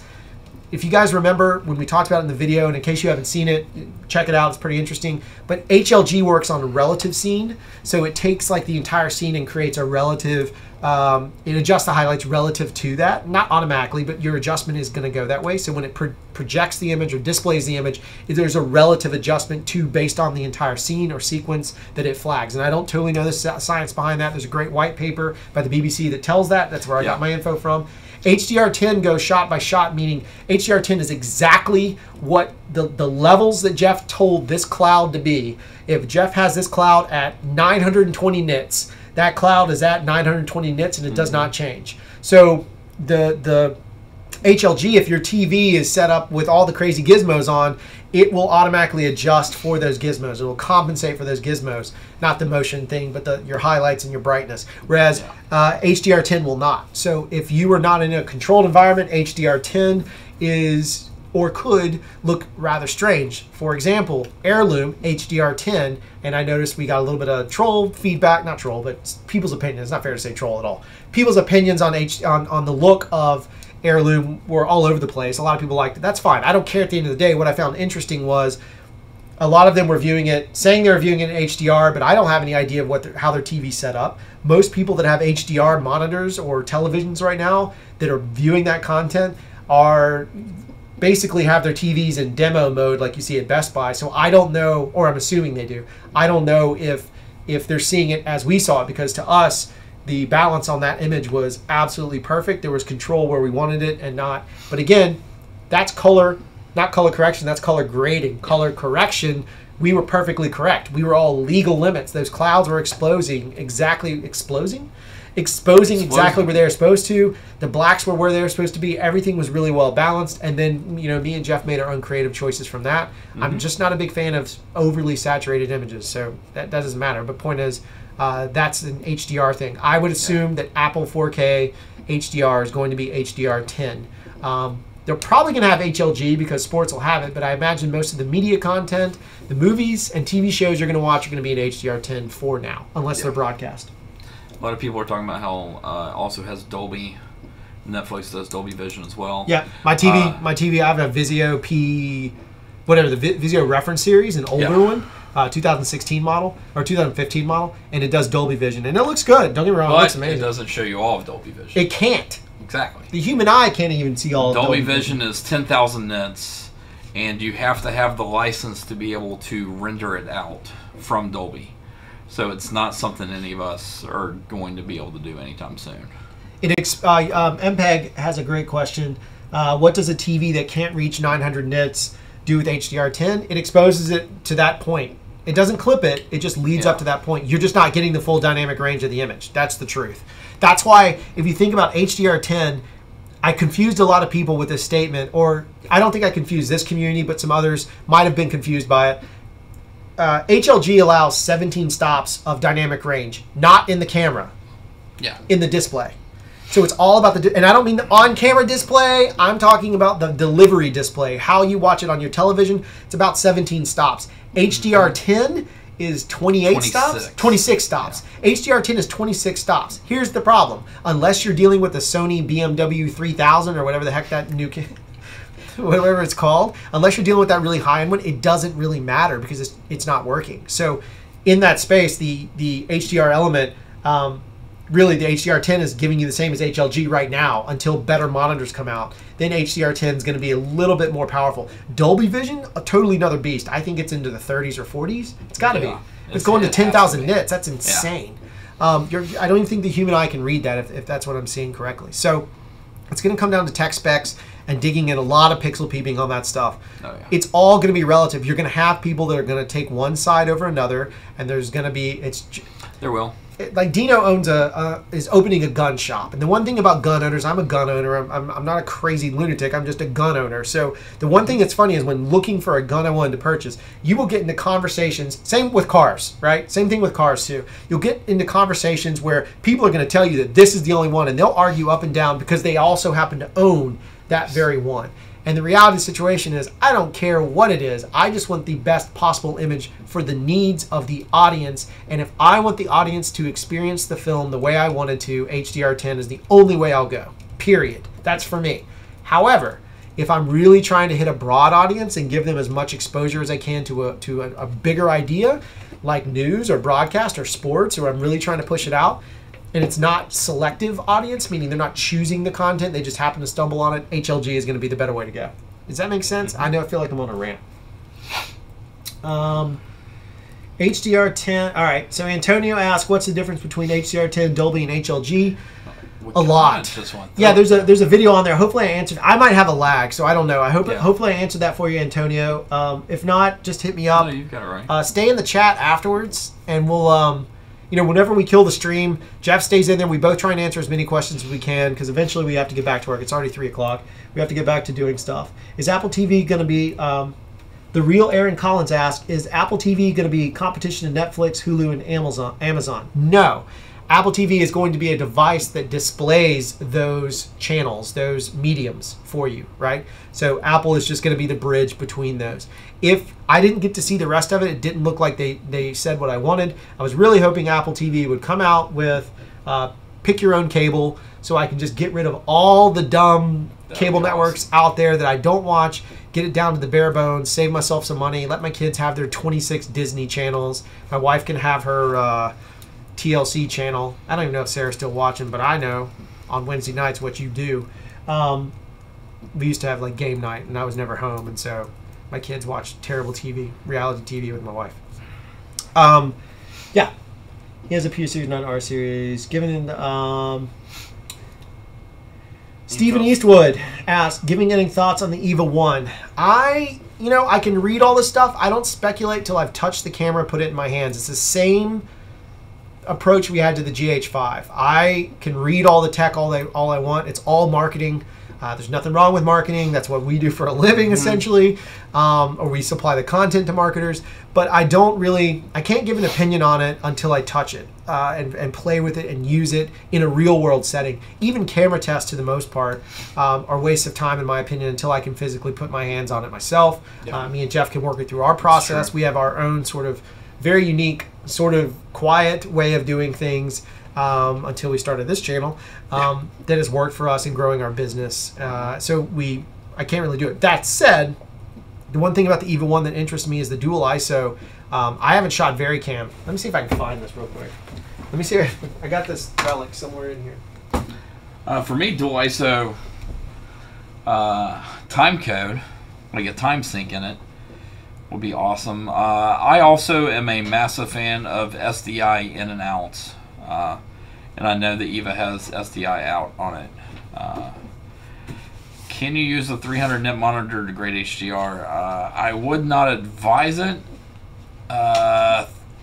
if you guys remember when we talked about it in the video, and in case you haven't seen it, check it out. It's pretty interesting. But HLG works on a relative scene. So it takes like the entire scene and creates a relative, it adjusts the highlights relative to that. Not automatically, but your adjustment is going to go that way. So when it projects the image or displays the image, there's a relative adjustment to based on the entire scene or sequence that it flags. And I don't totally know the science behind that. There's a great white paper by the BBC that tells that. That's where I got my info from. HDR10 goes shot by shot, meaning HDR10 is exactly what the levels that Jeff told this cloud to be. If Jeff has this cloud at 920 nits, that cloud is at 920 nits and it does not change. So the HLG, if your TV is set up with all the crazy gizmos on, it will automatically adjust for those gizmos. It will compensate for those gizmos, not the motion thing, but your highlights and your brightness. Whereas HDR10 will not. So if you are not in a controlled environment, HDR10 is or could look rather strange. For example, Heirloom HDR10, and I noticed we got a little bit of troll feedback, not troll, but people's opinions. It's not fair to say troll at all. People's opinions on the look of Heirloom were all over the place. A lot of people liked it. That's fine. I don't care at the end of the day. What I found interesting was a lot of them were viewing it, saying they were viewing it in HDR, but I don't have any idea of how their TV's set up. Most people that have HDR monitors or televisions right now that are viewing that content are basically have their TVs in demo mode like you see at Best Buy. So I don't know, or I'm assuming they do. I don't know if they're seeing it as we saw it, because to us, the balance on that image was absolutely perfect. There was control where we wanted it and not. But again, that's color, not color correction, that's color grading. Color correction we were perfectly correct. We were all legal limits. Those clouds were exposing exactly where they were supposed to. The blacks were where they were supposed to be. Everything was really well balanced. And then, me and Jeff made our own creative choices from that. I'm just not a big fan of overly saturated images, so that doesn't matter. But point is, that's an HDR thing. I would assume that Apple 4K HDR is going to be HDR10. They're probably going to have HLG because sports will have it, but I imagine most of the media content, the movies and TV shows you're going to watch are going to be in HDR10 for now, unless they're broadcast. A lot of people are talking about how also has Dolby. Netflix does Dolby Vision as well. Yeah, my TV, I have a Vizio Vizio reference series, an older one, 2016 model or 2015 model, and it does Dolby Vision, and it looks good. Don't get me wrong, it looks amazing. It doesn't show you all of Dolby Vision. It can't. Exactly. The human eye can't even see all of Dolby Vision is 10,000 nits, and you have to have the license to be able to render it out from Dolby. So it's not something any of us are going to be able to do anytime soon. MPEG has a great question. What does a TV that can't reach 900 nits do with HDR10? It exposes it to that point. It doesn't clip it. It just leads up to that point. You're just not getting the full dynamic range of the image. That's the truth. That's why if you think about HDR10, I confused a lot of people with this statement, or I don't think I confused this community, but some others might have been confused by it. HLG allows 17 stops of dynamic range, not in the camera, in the display. So it's all about and I don't mean the on-camera display, I'm talking about the delivery display, how you watch it on your television. It's about 17 stops. HDR10 is 26 stops. Yeah. HDR10 is 26 stops. Here's the problem. Unless you're dealing with the Sony BMW 3000 or whatever the heck that new whatever it's called, unless you're dealing with that really high-end one, it doesn't really matter because it's not working. So in that space, the HDR element, really the HDR10 is giving you the same as HLG right now until better monitors come out. Then HDR10 is going to be a little bit more powerful. Dolby Vision, a totally another beast. I think it's into the 30s or 40s. It's got to be. It's going to 10,000 nits. That's insane. I don't even think the human eye can read that if that's what I'm seeing correctly. So it's going to come down to tech specs and digging in a lot of pixel peeping on that stuff. It's all going to be relative. You're going to have people that are going to take one side over another, and there's going to be there will. Like Dino owns is opening a gun shop, and the one thing about gun owners, I'm a gun owner. I'm not a crazy lunatic. I'm just a gun owner. So the one thing that's funny is when looking for a gun I wanted to purchase, you will get into conversations. Same with cars, right? Same thing with cars too. You'll get into conversations where people are going to tell you that this is the only one, and they'll argue up and down because they also happen to own that very one. And the reality of the situation is, I don't care what it is. I just want the best possible image for the needs of the audience. And if I want the audience to experience the film the way I wanted to, HDR10 is the only way I'll go. Period. That's for me. However, if I'm really trying to hit a broad audience and give them as much exposure as I can to a bigger idea, like news or broadcast or sports, or I'm really trying to push it out, and it's not selective audience, meaning they're not choosing the content, they just happen to stumble on it, HLG is going to be the better way to go. Does that make sense? I know I feel like I'm on a rant. HDR10, all right, so Antonio asked, what's the difference between HDR10, Dolby, and HLG? A lot. Yeah, there's a video on there. Hopefully I answered. I might have a lag, so I don't know. Hopefully I answered that for you, Antonio. If not, just hit me up. No, you've got it right. Stay in the chat afterwards, and we'll whenever we kill the stream, Jeff stays in there. We both try and answer as many questions as we can because eventually we have to get back to work. It's already 3 o'clock. We have to get back to doing stuff. Is Apple TV going to be, the real Aaron Collins asked, is Apple TV going to be competition to Netflix, Hulu, and Amazon? No. Apple TV is going to be a device that displays those channels, those mediums for you, right? So Apple is just going to be the bridge between those. If I didn't get to see the rest of it, it didn't look like they said what I wanted. I was really hoping Apple TV would come out with pick your own cable so I can just get rid of all the dumb cable networks out there that I don't watch, get it down to the bare bones, save myself some money, let my kids have their 26 Disney channels. My wife can have her TLC channel. I don't even know if Sarah's still watching, but I know on Wednesday nights what you do. We used to have like game night, and I was never home, and so my kids watch terrible TV, reality TV with my wife. Yeah, he has a P series, not R series. Given in Stephen Eastwood asked, giving any thoughts on the EVA 1? I you know, I can read all this stuff. I don't speculate till I've touched the camera, put it in my hands. It's the same approach we had to the GH5. I can read all the tech all I want. It's all marketing. There's nothing wrong with marketing. That's what we do for a living, essentially, or we supply the content to marketers. But I can't give an opinion on it until I touch it and play with it and use it in a real world setting. Even camera tests, to the most part, are wastes of time, in my opinion, until I can physically put my hands on it myself. Yeah. Me and Jeff can work it through our process. We have our own sort of very unique, sort of quiet way of doing things. Until we started this channel, that has worked for us in growing our business. So I can't really do it. That said, the one thing about the EVA 1 that interests me is the dual ISO. I haven't shot VariCam. Let me see if I can find this real quick. Let me see. I got this relic somewhere in here. For me, dual ISO time code, like a time sync in it, will be awesome. I also am a massive fan of SDI in and outs. And I know that EVA has SDI out on it. Can you use a 300 nit monitor to grade HDR? I would not advise it.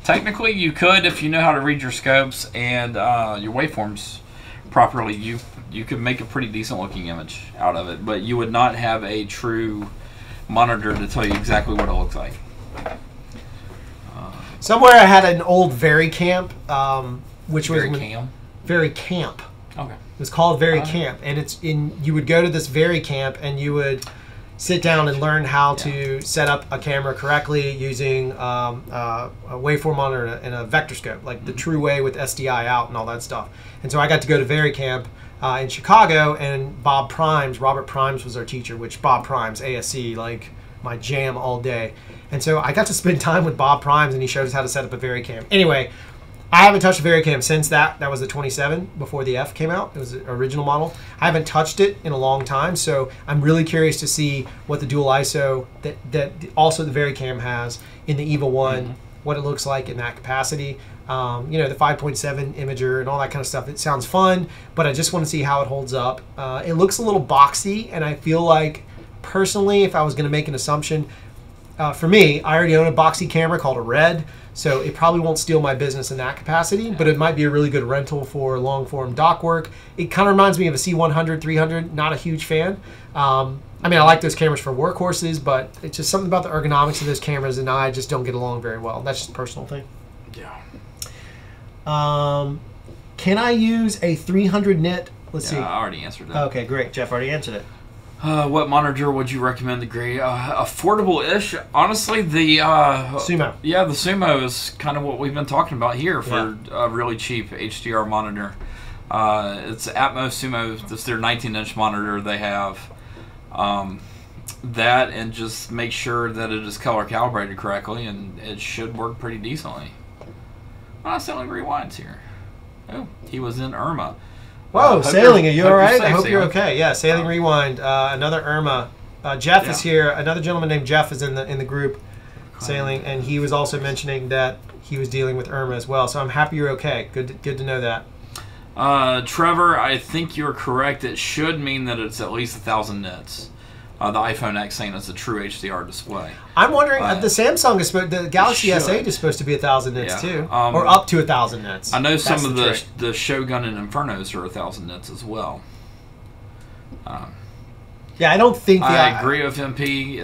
Technically, you could if you know how to read your scopes and your waveforms properly. You could make a pretty decent looking image out of it, but you would not have a true monitor to tell you exactly what it looks like. Somewhere I had an old VariCam. Which was VariCamp. Okay. It was called VariCamp, and you would go to this VariCamp and you would sit down and learn how to set up a camera correctly using a waveform monitor and a vector scope, like the true way with SDI out and all that stuff. And so I got to go to VariCamp in Chicago, and Robert Primes was our teacher, which Bob Primes, ASC, like my jam all day. And so I got to spend time with Bob Primes, and he showed us how to set up a VariCam. Anyway, I haven't touched a VariCam since that. That was the 27 before the F came out. It was the original model. I haven't touched it in a long time, so I'm really curious to see what the dual ISO that also the VariCam has in the EVA 1, what it looks like in that capacity. You know, the 5.7 imager and all that kind of stuff. It sounds fun, but I just want to see how it holds up. It looks a little boxy, and I feel like, personally, if I was going to make an assumption, for me, I already own a boxy camera called a Red, so it probably won't steal my business in that capacity, but it might be a really good rental for long-form doc work. It kind of reminds me of a C100, 300, not a huge fan. I mean, I like those cameras for workhorses, but it's just something about the ergonomics of those cameras and I just don't get along very well. That's just a personal thing. Yeah. Can I use a 300 nit? Let's see. I already answered that. Okay, great. Jeff already answered it. What monitor would you recommend to grade? Affordable-ish. Honestly, the Sumo. Yeah, the Sumo is kind of what we've been talking about here for a really cheap HDR monitor. It's Atmos Sumo. That's their 19-inch monitor they have. That, and just make sure that it is color calibrated correctly, and it should work pretty decently. Sailing Rewind's here. Oh, he was in Irma. Whoa, Sailing, are you all right? I hope you're okay. Yeah, Sailing Rewind, another Irma. Jeff is here. Another gentleman named Jeff is in the group, Sailing, and he was also mentioning that he was dealing with Irma as well. So I'm happy you're okay. Good to know that. Trevor, I think you're correct. It should mean that it's at least 1,000 nits. The iPhone X saying it's a true HDR display. I'm wondering, the Samsung is the Galaxy S8 is supposed to be 1,000 nits too, or up to 1,000 nits. I know some of the Shogun and Infernos are 1,000 nits as well. Yeah, I don't think. I agree with MP.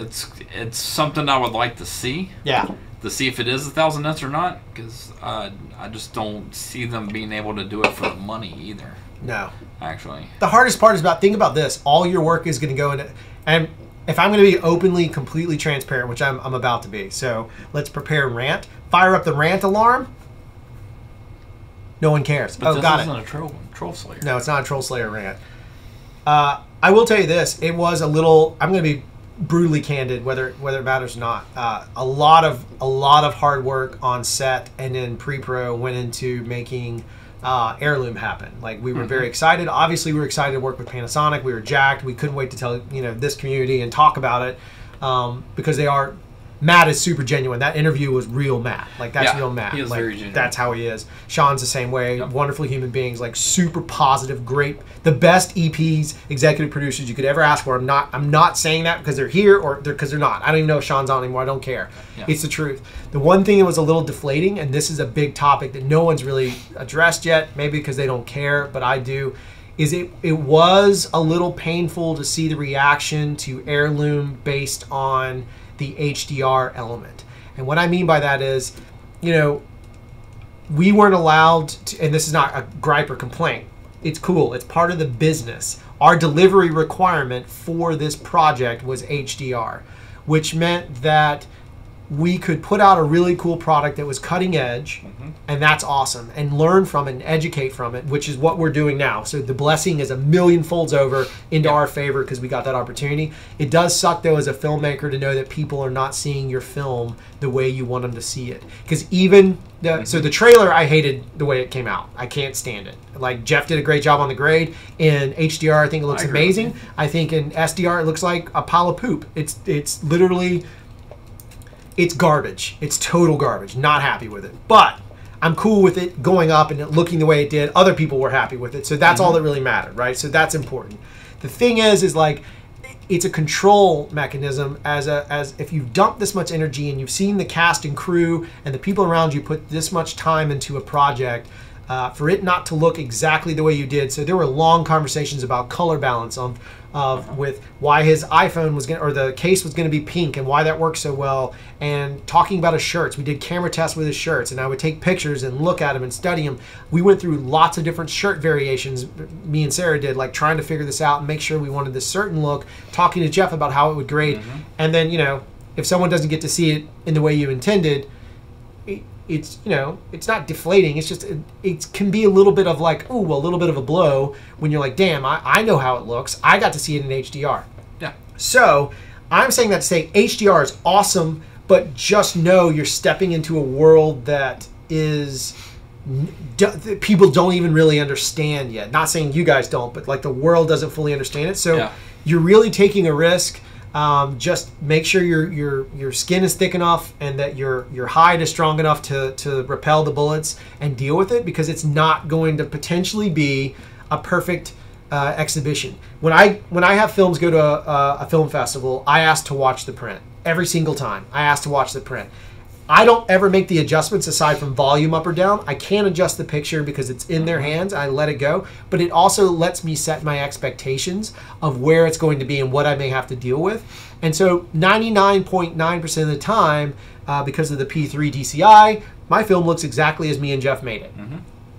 It's something I would like to see. Yeah. To see if it is 1,000 nits or not, because I just don't see them being able to do it for the money either. No. Actually. The hardest part is think about this. All your work is going to go into. And if I'm going to be openly, completely transparent, which I'm about to be, so let's prepare and rant. Fire up the rant alarm. No one cares. But got this it. isn't a troll slayer. No, it's not a troll slayer rant. I will tell you this. It was a little. I'm going to be brutally candid, whether it matters or not. A lot of hard work on set and then pre-pro went into making Heirloom happen. Like, we were very excited. Obviously, we were excited to work with Panasonic. We were jacked. We couldn't wait to tell this community and talk about it, because they are Matt is super genuine. That interview was real Matt. Like, that's Yeah, real Matt. he is like, very genuine. That's how he is. Sean's the same way. Yep. Wonderful human beings. Like, super positive, great. The best EPs, executive producers you could ever ask for. I'm not saying that because they're here or because they're not. I don't even know if Sean's on anymore. I don't care. Yeah. It's the truth. The one thing that was a little deflating, and this is a big topic that no one's really addressed yet, maybe because they don't care, but I do, is it was a little painful to see the reaction to Heirloom based on the HDR element. And what I mean by that is, you know, we weren't allowed to, and this is not a gripe or complaint, it's cool, it's part of the business. Our delivery requirement for this project was HDR, which meant that we could put out a really cool product that was cutting edge, and that's awesome, and learn from it and educate from it, which is what we're doing now. So the blessing is a million folds over into our favor because we got that opportunity. It does suck, though, as a filmmaker to know that people are not seeing your film the way you want them to see it. Because even, so the trailer, I hated the way it came out. I can't stand it. Like, Jeff did a great job on the grade. In HDR, I think it looks amazing. I think in SDR, it looks like a pile of poop. It's literally... It's garbage. It's total garbage. Not happy with it. But I'm cool with it going up and it looking the way it did. Other people were happy with it. So that's all that really mattered, right? So that's important. The thing is like, it's a control mechanism as if you've dumped this much energy and you've seen the cast and crew and the people around you put this much time into a project, for it not to look exactly the way you did. So there were long conversations about color balance with why his iPhone was or the case was going to be pink and why that worked so well, and talking about his shirts. We did camera tests with his shirts, and I would take pictures and look at them and study them. We went through lots of different shirt variations. Me and Sarah did, like trying to figure this out and make sure we wanted this certain look. Talking to Jeff about how it would grade, and then, you know, if someone doesn't get to see it in the way you intended, it's, you know, it's not deflating. It's just, it can be a little bit of like, ooh, a little bit of a blow when you're like, damn, I know how it looks. I got to see it in HDR. Yeah. So I'm saying that to say HDR is awesome, but just know you're stepping into a world that is, people don't even really understand yet. Not saying you guys don't, but like the world doesn't fully understand it. So you're really taking a risk. Just make sure your skin is thick enough and that your hide is strong enough to repel the bullets and deal with it, because it's not going to potentially be a perfect exhibition. When I have films go to a film festival, I ask to watch the print every single time. I ask to watch the print. I don't ever make the adjustments aside from volume up or down. I can't adjust the picture because it's in their hands. I let it go. But it also lets me set my expectations of where it's going to be and what I may have to deal with. And so 99.9% of the time, because of the P3 DCI, my film looks exactly as me and Jeff made it.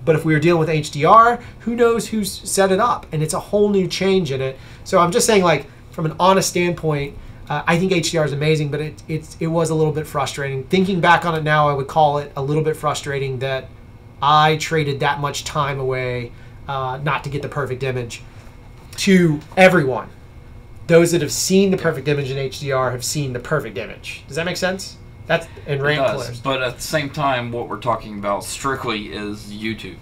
But if we were dealing with HDR, who knows who's set it up? And it's a whole new change in it. So I'm just saying, like, from an honest standpoint, I think HDR is amazing, but it was a little bit frustrating. Thinking back on it now, I would call it a little bit frustrating that I traded that much time away not to get the perfect image. To everyone, those that have seen the perfect image in HDR have seen the perfect image. Does that make sense? That's in rant colors. But at the same time, what we're talking about strictly is YouTube.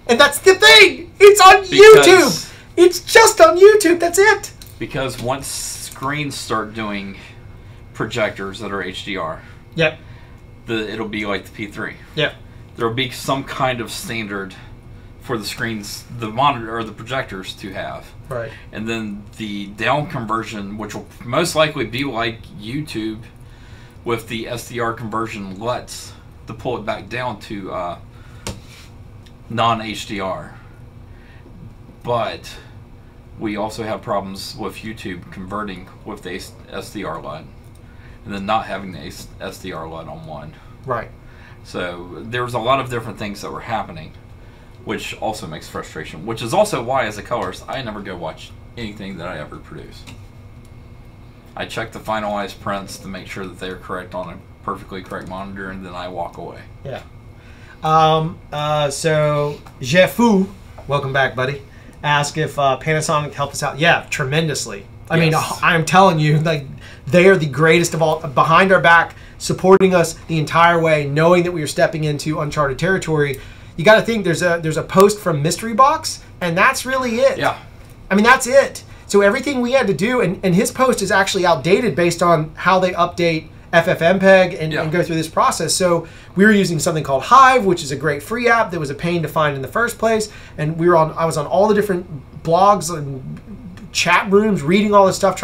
And that's the thing! It's on YouTube! It's just on YouTube, that's it! Because once screens start doing projectors that are HDR, yep, it'll be like the P3. Yep. There'll be some kind of standard for the screens, the monitor or the projectors to have. Right. And then the down conversion, which will most likely be like YouTube with the SDR conversion LUTs to pull it back down to non-HDR. But we also have problems with YouTube converting with the SDR LUT and then not having the SDR LUT on one. Right. So there's a lot of different things that were happening, which also makes frustration, which is also why, as a colorist, I never go watch anything that I ever produce. I check the finalized prints to make sure that they're correct on a perfectly correct monitor, and then I walk away. Yeah. So, Jefu, welcome back, buddy. Ask if Panasonic helped us out. Yeah, tremendously. I mean, I'm telling you, like, they are the greatest of all, behind our back, supporting us the entire way, knowing that we are stepping into uncharted territory. You got to think there's a post from Mystery Box, and that's really it. Yeah. I mean, that's it. So everything we had to do, and his post is actually outdated based on how they update FFmpeg and go through this process. So we were using something called Hive, which is a great free app that was a pain to find in the first place. And I was on all the different blogs and chat rooms reading all this stuff,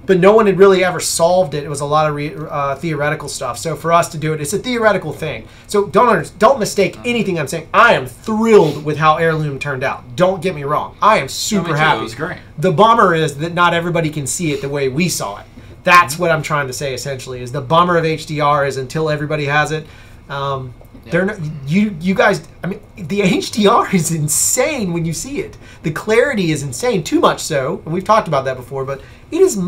but no one had really ever solved it. It was a lot of theoretical stuff. So for us to do it, it's a theoretical thing. So don't mistake anything I'm saying. I am thrilled with how Heirloom turned out. Don't get me wrong. I am super happy. It was great. The bummer is that not everybody can see it the way we saw it. That's what I'm trying to say essentially. Is the bummer of HDR is until everybody has it. They're not, you guys. I mean, the HDR is insane when you see it. The clarity is insane, too much so. And we've talked about that before. But it is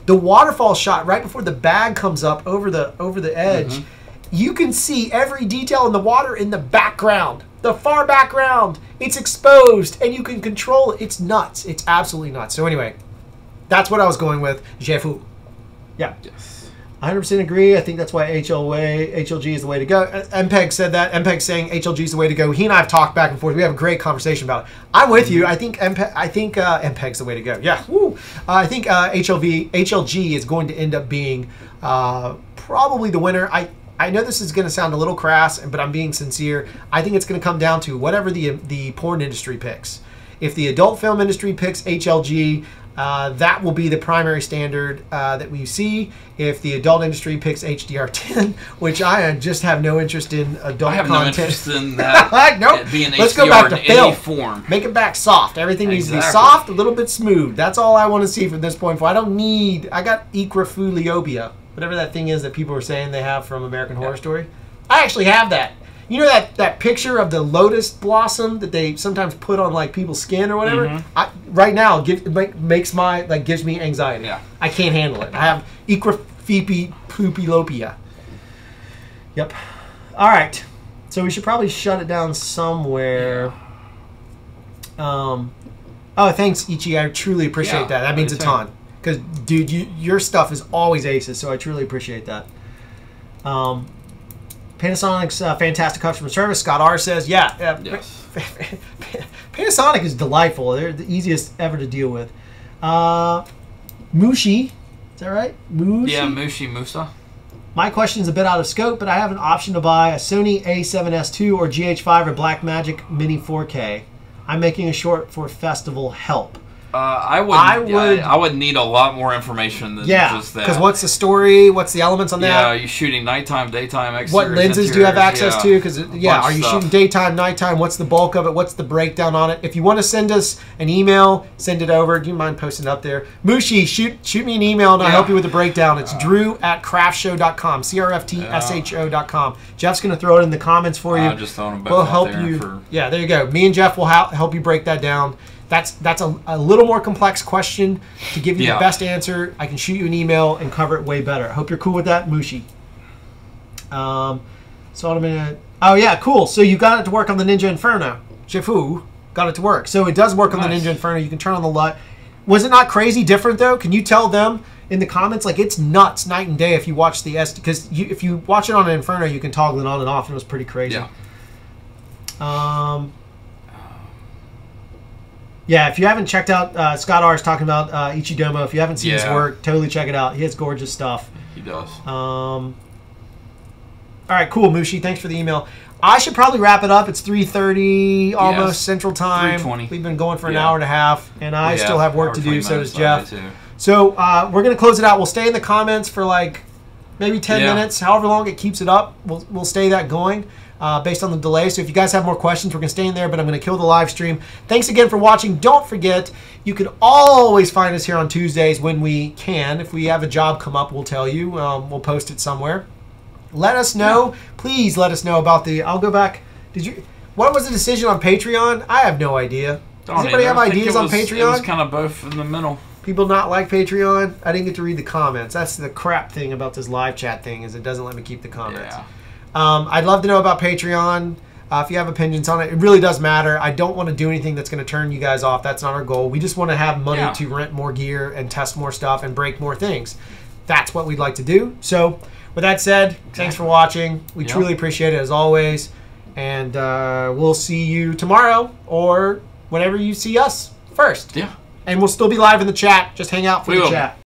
the waterfall shot right before the bag comes up over the edge. You can see every detail in the water in the background, the far background. It's exposed, and you can control it. It's nuts. It's absolutely nuts. So anyway, that's what I was going with. Jefu. Yeah. Yes. 100% agree. I think that's why HLG is the way to go. MPEG said that. MPEG saying HLG is the way to go. He and I have talked back and forth. We have a great conversation about it. I'm with you. I think MPEG's the way to go. Yeah. Woo. I think HLG is going to end up being probably the winner. I know this is going to sound a little crass, but I'm being sincere. I think it's going to come down to whatever the porn industry picks. If the adult film industry picks HLG, that will be the primary standard that we see. If the adult industry picks HDR10, which I just have no interest in adult content. I have no interest in that. Nope. Being Let's HDR go back to in film. any form. Make it back soft. Everything needs to be soft, a little bit smooth. That's all I want to see from this point forward. I got equifoliopia, whatever that thing is that people are saying they have from American Horror Story. I actually have that. You know that picture of the lotus blossom that they sometimes put on like people's skin or whatever? Right now, gives me anxiety. Yeah. I can't handle it. I have equifoliopia. Yep. All right. So we should probably shut it down somewhere. Oh, thanks, Ichi. I truly appreciate that. That means a ton. Because, dude, your stuff is always aces, so I truly appreciate that. Panasonic's fantastic customer service. Scott R says, yeah. Yes. Panasonic is delightful. They're the easiest ever to deal with. Mushi, is that right? Mushi? Yeah, Musa. My question is a bit out of scope, but I have an option to buy a Sony A7S II or GH5 or Blackmagic Mini 4K. I'm making a short for festival. Help. I would need a lot more information than just that. Because what's the story? What's the elements on that? Yeah, are you shooting nighttime, daytime, exteriors, what lenses do you have access to? Because are you shooting daytime, nighttime? What's the bulk of it? What's the breakdown on it? If you want to send us an email, send it over. Do you mind posting it up there? Mushi, shoot me an email and I'll help you with the breakdown. It's drew@craftshow.com, CRFTSHO.com. Jeff's going to throw it in the comments for you. Just throwing them we'll help you. Yeah, there you go. Me and Jeff will help you break that down. That's a little more complex question to give you the best answer. I can shoot you an email and cover it way better. I hope you're cool with that, Mushi. So I'm gonna. Oh yeah, cool. So you got it to work on the Ninja Inferno. Jefu got it to work. So it does work on the Ninja Inferno. You can turn on the LUT. Was it not crazy different though? Can you tell them in the comments? Like it's nuts, night and day if you watch the SD. Because if you watch it on an Inferno, you can toggle it on and off, and it was pretty crazy. Yeah. Yeah, if you haven't checked out, Scott R is talking about Ichidomo. If you haven't seen his work, totally check it out. He has gorgeous stuff. He does. All right, cool, Mushi. Thanks for the email. I should probably wrap it up. It's 3:30 almost Central Time. 3:20. We've been going for an hour and a half, and I still have work to do. So does Jeff. So we're gonna close it out. We'll stay in the comments for like maybe 10 minutes, however long it keeps it up. We'll stay that going. Based on the delay. So if you guys have more questions, we're going to stay in there, but I'm going to kill the live stream. Thanks again for watching. Don't forget, you can always find us here on Tuesdays when we can. If we have a job come up, we'll tell you. We'll post it somewhere. Let us know. Please let us know about the... I'll go back. What was the decision on Patreon? I have no idea. Does anybody have ideas on Patreon? It was kind of both in the middle. People not like Patreon? I didn't get to read the comments. That's the crap thing about this live chat thing is it doesn't let me keep the comments. Yeah. I'd love to know about Patreon. If you have opinions on it, it really does matter. I don't want to do anything that's going to turn you guys off. That's not our goal. We just want to have money to rent more gear and test more stuff and break more things. That's what we'd like to do. So with that said, thanks for watching. We truly appreciate it as always. And we'll see you tomorrow or whenever you see us first. Yeah. And we'll still be live in the chat. Just hang out for the chat.